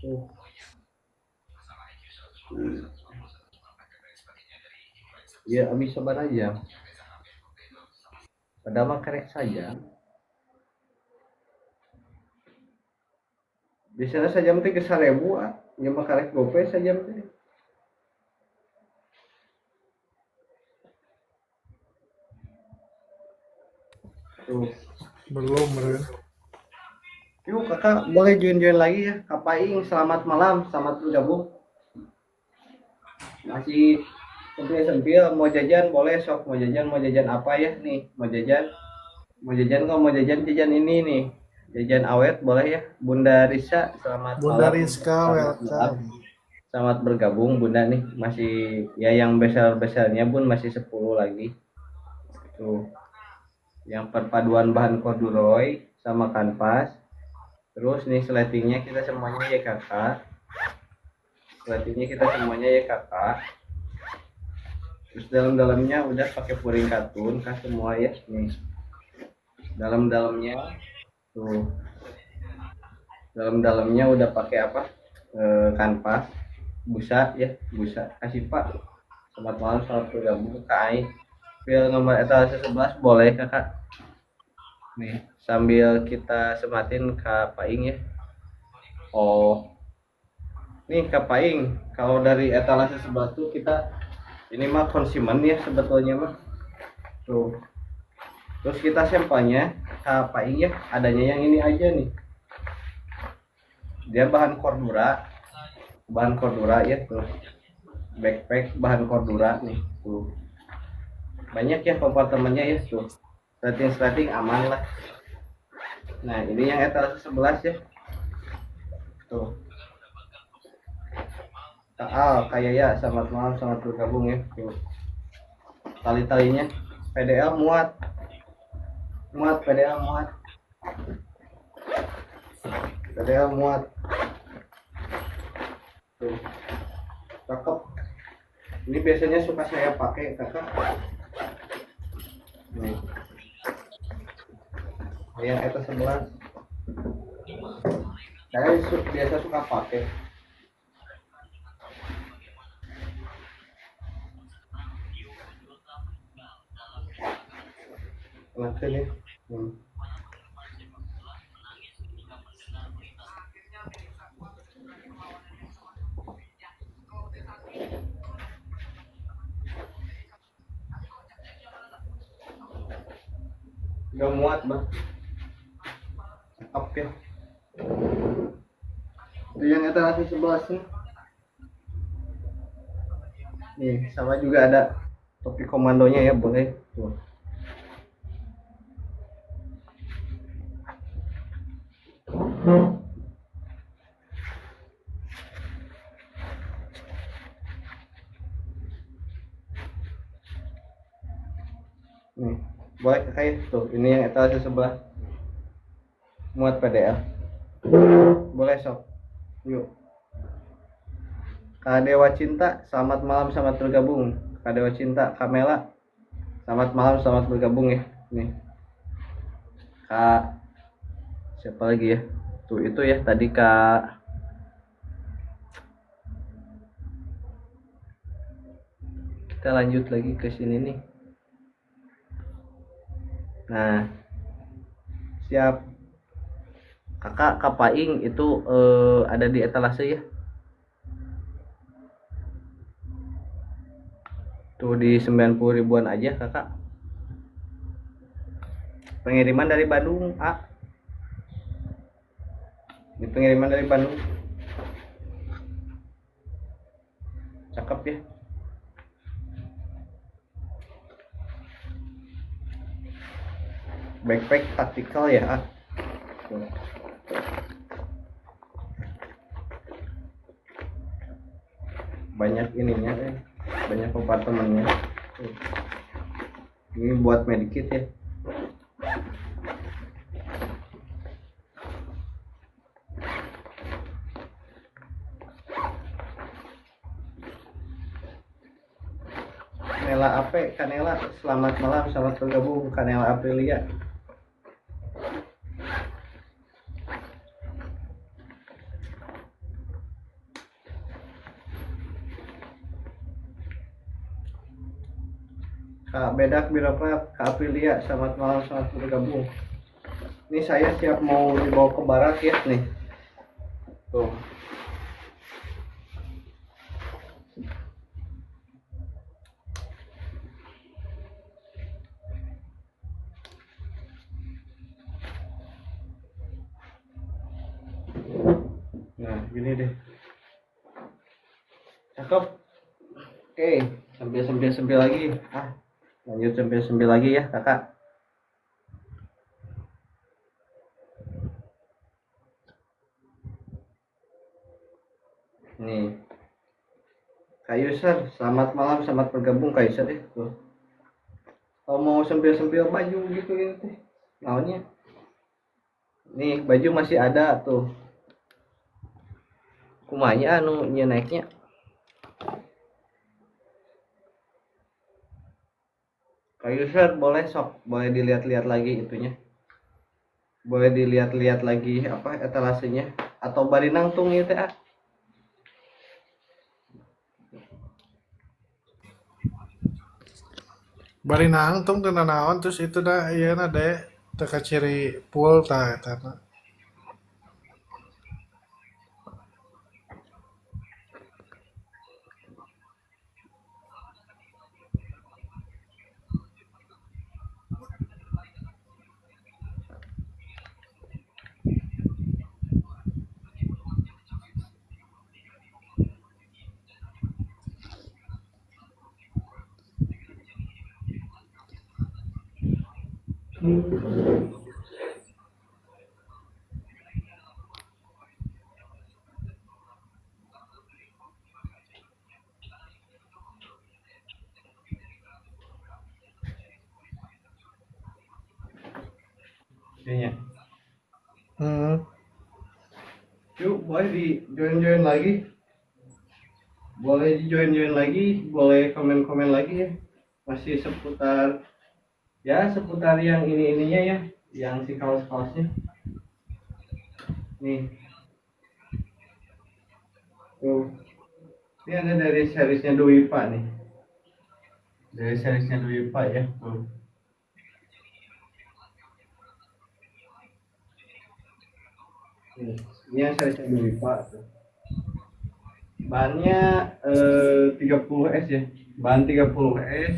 Tuh. Ya, abis sabar aja. Padahal mah kerek saja. Biasanya sajam teh ke 1000 ah. Ya mah karek gope sajam teh. Tuh. Belum, Bro. Yuk kakak boleh join-join lagi ya. Kak Paing, selamat malam, selamat bergabung. Masih sempil-sempil, mau jajan boleh sok, mau jajan apa ya nih? Mau jajan kok mau jajan ini nih. Jajan awet boleh ya. Bunda Risa, selamat Bunda malam. Rizka, Selamat malam. welcome. Selamat bergabung Bunda nih. Masih ya yang besar-besarnya Bun masih 10 lagi. Tuh. Yang perpaduan bahan corduroy sama kanvas. Terus nih sletingnya kita semuanya ya kakak. Sletingnya kita semuanya ya kakak. Terus dalam-dalamnya udah pakai puring katun kah semua ya nih. Dalam-dalamnya tuh. Dalam-dalamnya udah pakai apa? Kanvas, busa ya, busa. Kasih Pak. Selamat malam, selamat bergabung Kak Ai. Fil nomor etalase 11 boleh kakak. Nih, sambil kita sematin Kak Paing ya. Oh, nih Kak Paing, kalau dari etalase 11 tuh kita ini mah konsumen ya sebetulnya mah. Tuh. Terus kita sampelnya Kak Paing ya, adanya yang ini aja nih. Dia bahan cordura ya tuh. Backpack bahan cordura nih tuh. Banyak ya kompartemennya ya tuh. Rating aman lah. Nah, ini yang etalase 11 ya. Tuh. Kayak ya, selamat malam, selamat bergabung ya. Tuh. Tali-talinya PDL muat. PDL muat. PDL muat. Tuh. Cakep. Ini biasanya suka saya pakai kakak. Nih. Yang itu 11. Saya biasa suka pakai. Langsung ya. Udah muat bang. Cakep ya. Itu yang etalase 11 nih. Nih, sama juga ada topi komandonya ya, boleh. Tuh. Nih, boleh kayak tuh. Ini yang etalase 11. Muat PDL. Boleh sok. Yuk. Kak Dewa Cinta, selamat malam, selamat bergabung. Kak Dewa Cinta, Kamela, selamat malam, selamat bergabung ya. Nih. Kak siapa lagi ya? Tuh itu ya tadi Kak. Kita lanjut lagi ke sini nih. Nah, siap. Kakak Kapaing itu ada di etalase ya. Tuh di 90 ribuan aja kakak. Pengiriman dari Bandung, A. Ini pengiriman dari Bandung. Cakep ya. Backpack taktikal ya, A. Tuh. Banyak ininya banyak kompartemennya. Tuh. Ini buat medikit ya. Kanela Ape, Kanela, selamat malam, selamat bergabung Kanela Aprilia. Kak Bedak Birokrat, Kak Aprilia, selamat malam, selamat bergabung. Ini saya siap mau dibawa ke barat ya nih. Tuh. gini deh. Cakep. Oke, sambil lagi. Lanjut sambil lagi ya, Kakak. Nih. Kak Yusar, selamat malam, selamat bergabung Kak Yusar ya. Tuh. Kalau mau sambil baju gitu ini teh. Naonnya? Nih, baju masih ada tuh. Kumanya anu naiknya. Kak Yusar boleh sok, boleh dilihat-lihat lagi itunya. Boleh dilihat-lihat lagi apa etalasenya atau bari nangtung ieu teh. Bari nangtung teu naon terus itu dah ieu na deh teu ciri full tah eta na. Kayaknya. Hmm. Yuk, boleh di join lagi. Boleh di join lagi, boleh komen lagi ya. Masih seputar yang ininya ya, yang si kaos-kaosnya. Nih. Tuh. Ini ada dari seriesnya Dwi Pak nih. Dari seriesnya Dwi Pak ya. Tuh. Ini yang seriesnya Dwi Pak tuh. Bahannya 30S ya. Bahan 30S.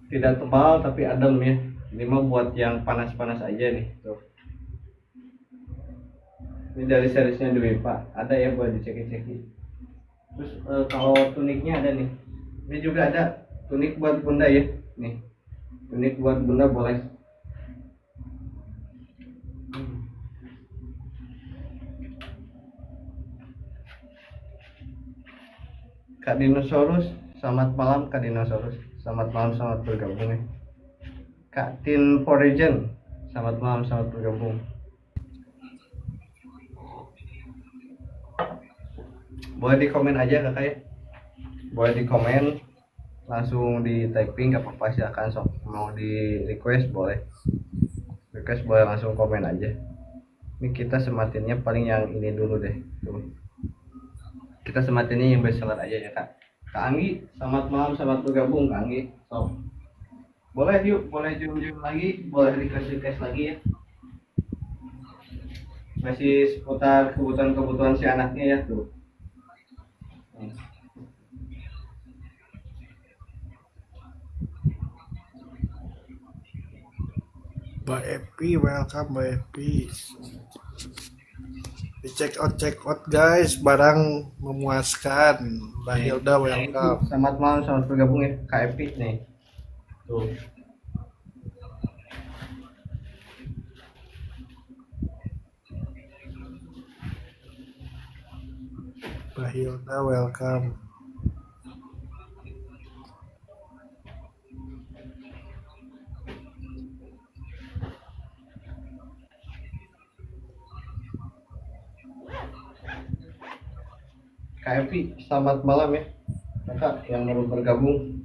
Tidak tebal tapi adem ya. Ini mah buat yang panas-panas aja nih. Tuh. Ini dari seriesnya Dwi Pak. Ada ya buat dicek-cek. Terus kalau tuniknya ada nih. Ini juga ada tunik buat bunda ya. Nih. Tunik buat bunda boleh. Kak Dinosaurus, selamat malam Kak Dinosaurus. Selamat malam, selamat bergabung ya. Kak Tin Foreign, selamat malam, selamat bergabung. Boleh di komen aja kakak ya. Boleh di komen, langsung di typing gak apa-apa, silahkan sok. Mau di request boleh. Request boleh langsung komen aja. Ini kita sematinnya paling yang ini dulu deh. Tuh. Kita sematinnya yang bestseller aja ya kak. Kak Anggi, selamat malam, selamat bergabung Kak Anggi. So, boleh yuk, boleh join lagi, boleh request lagi ya. Masih seputar kebutuhan si anaknya ya tuh. Mbak Epi, welcome Mbak Epi. Di check out guys, barang memuaskan. Mbak Hilda, welcome. Selamat malam, selamat bergabung ya Kak Epi nih. Tuh. Mbak Hilda, welcome. Kak Epi, selamat malam ya kakak yang baru bergabung.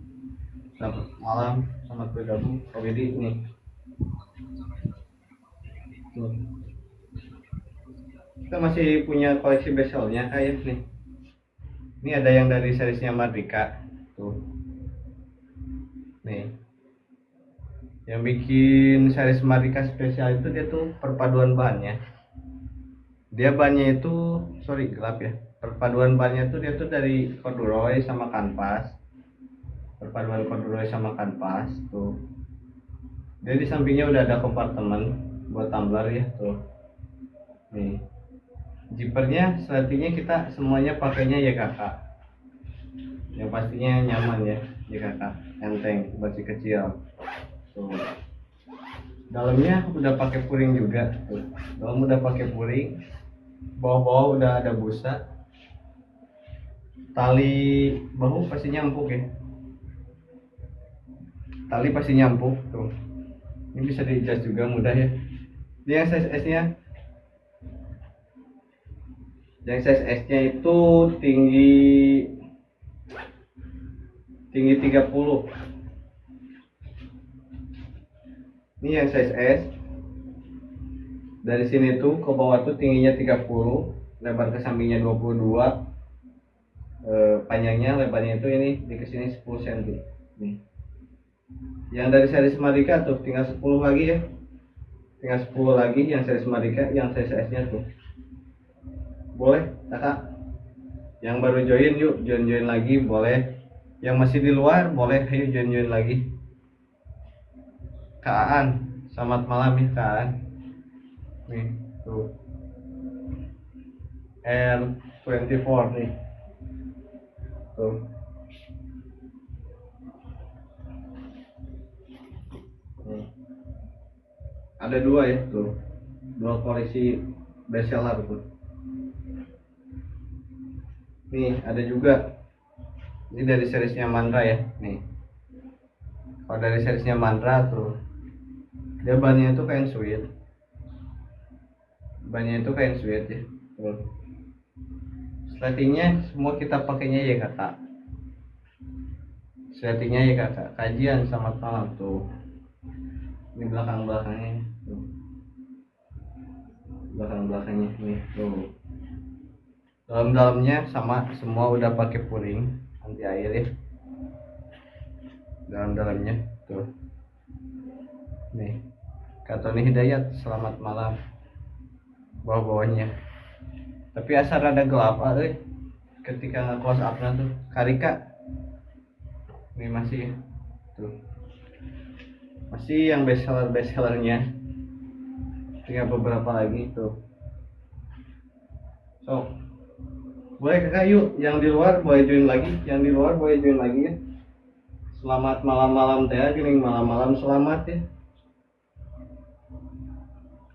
Selamat malam, selamat bergabung Kak Widi nih. Tuh. Kita masih punya koleksi bestsellernya kayak nih. Ini ada yang dari seriesnya Mardika tuh. Nih. Yang bikin series Mardika spesial itu dia tuh perpaduan bahannya. Dia bahannya itu gelap ya. Perpaduan bahannya tuh dia tuh dari corduroy sama kanvas. Perpaduan corduroy sama kanvas tuh. Dia di sampingnya udah ada kompartemen buat tumbler ya tuh. Nih. Zippernya sepertinya kita semuanya pakainya YKK. Yang pastinya nyaman ya, YKK. Enteng, masih kecil. Tuh. Dalamnya udah pakai puring juga. Tuh. Dalam udah pakai puring. Bawah-bawah udah ada busa. Tali bahu pasti nyampuk ya. Tali pasti nyampuk tuh. Ini bisa di-adjust juga mudah ya. Ini yang size S-nya. Yang size S-nya itu tinggi 30. Ini yang size S. Dari sini tuh ke bawah tuh tingginya 30, lebar ke sampingnya 22. Panjangnya lebarnya itu ini di kesini 10 cm. Nih. Yang dari series Madika tuh tinggal 10 lagi ya. Tinggal 10 lagi yang series Madika, yang size S-nya tuh. Boleh, Kakak. Yang baru join yuk, join lagi boleh. Yang masih di luar boleh, ayo join lagi. Kak Aan, selamat malam ya Kak Aan. Nih, tuh. R24 nih. Tuh. Nih. Ada dua ya tuh. Dua koleksi bestseller tuh. Nih, ada juga. Ini dari seriesnya Mandra ya, nih. Kalau dari seriesnya Mandra tuh, dia bannya itu kain suede. Bannya itu kain suede ya. Tuh. Sletingnya semua kita pakainya ya kakak. Sletingnya ya kakak. Kajian selamat malam tuh. Ini belakangnya tuh. Belakangnya nih tuh. Dalamnya sama semua udah pakai puring anti air ya. Dalamnya tuh. Nih. Kak Tony Hidayat selamat malam. Bawahnya. Tapi asal rada gelap ketika nge-close up-nya tuh. Karika. Ini masih ya. Tuh. Masih yang bestsellernya. Tinggal beberapa lagi tuh. So, boleh kakak yuk, yang di luar boleh join lagi, ya. Selamat malam-malam teh, gini malam-malam selamat ya.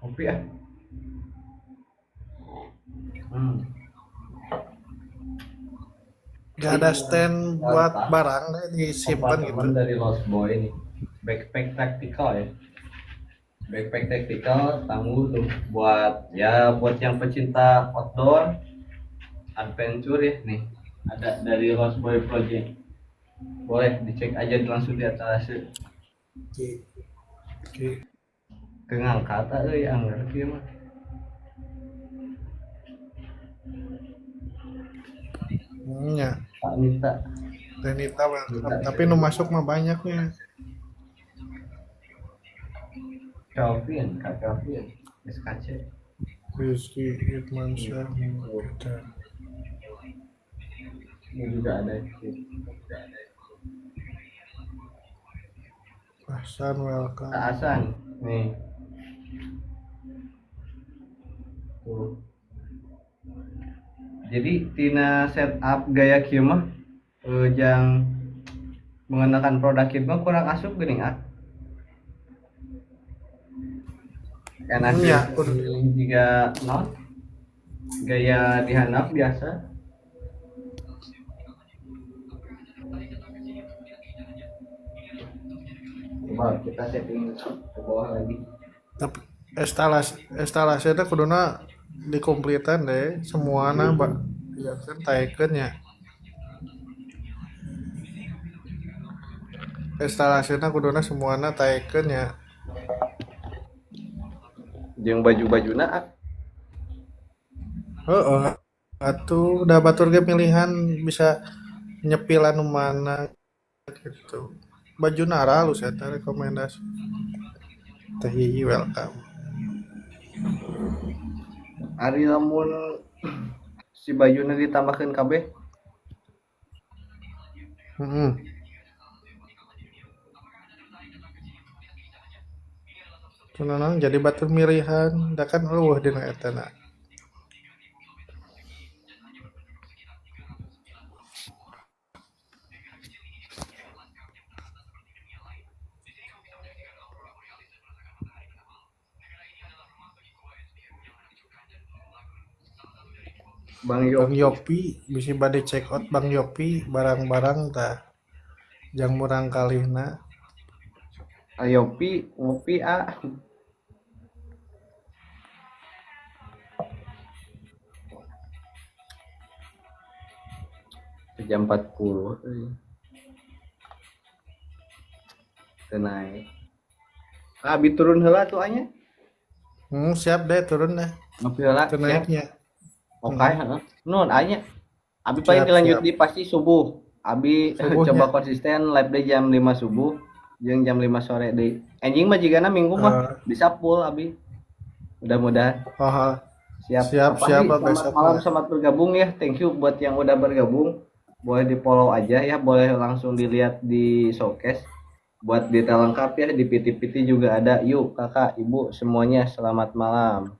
Kopi ah. Gak ada stand buat barang deh disimpan gitu. Dari Lost Boy ini, backpack tactical ya. Backpack tactical tamu tuh buat yang pecinta outdoor adventure ya nih. Ada dari Lost Boy Project. Boleh dicek aja langsung di atas. Oke. Kenal kata anggar kieu mah. Ya. Pak Nita. Renita welcome. Tapi nu masuk mah banyaknya. Kak Kelvin, SKC. Rizky Irmansyah. Ini juga ada. Hasan welcome. Kak Hasan, nih. Tuh. Jadi tina setup gaya kieu mah yang mengenakan produk kieu mah kurang asup geuning ah. Enak Ya, juga non gaya dihandap biasa. Coba kita setting ke bawah lagi. tapi instalasi itu kuduna dikomplitan deh semuana mbak ya kan taikeun nya instalasinya kuduna semuana taikeun nya Jeung baju-bajuna atuh udah batur ge pilihan bisa nyepil anu mana gitu baju nara lu saya rekomendasi teh hihi welcome. ari lamun si bajuna ditambahkeun kabeh Tenang jadi batur milihan da kan eueuh dina eta na Bang Bang Yopi. Yopi bisa bade check out Bang Yopi barang-barang tah jang murang kalihna. Yopi ngopi ah. Jam 40 euy. Teu naik. Abi turun heula tuh anya. Siap deh turun deh. Ngopi heula Itu siap. naiknya. Oke, heeh. Nun anya. Abi paling Siap, dilanjut siap. di pasti subuh. Abi Subuhnya. coba konsisten live deh jam 5 subuh jeung jam 5 sore deui. Anjing mah jigana minggu mah bisa full Abi. Mudah-mudahan Oh, siap. siap, Apa siap nih? lah Selamat besok malam, lah. selamat bergabung ya. Thank you buat yang udah bergabung. Boleh di follow aja ya, boleh langsung dilihat di showcase. Buat detail lengkap ya di PT-PT juga ada. Yuk kakak, ibu semuanya selamat malam.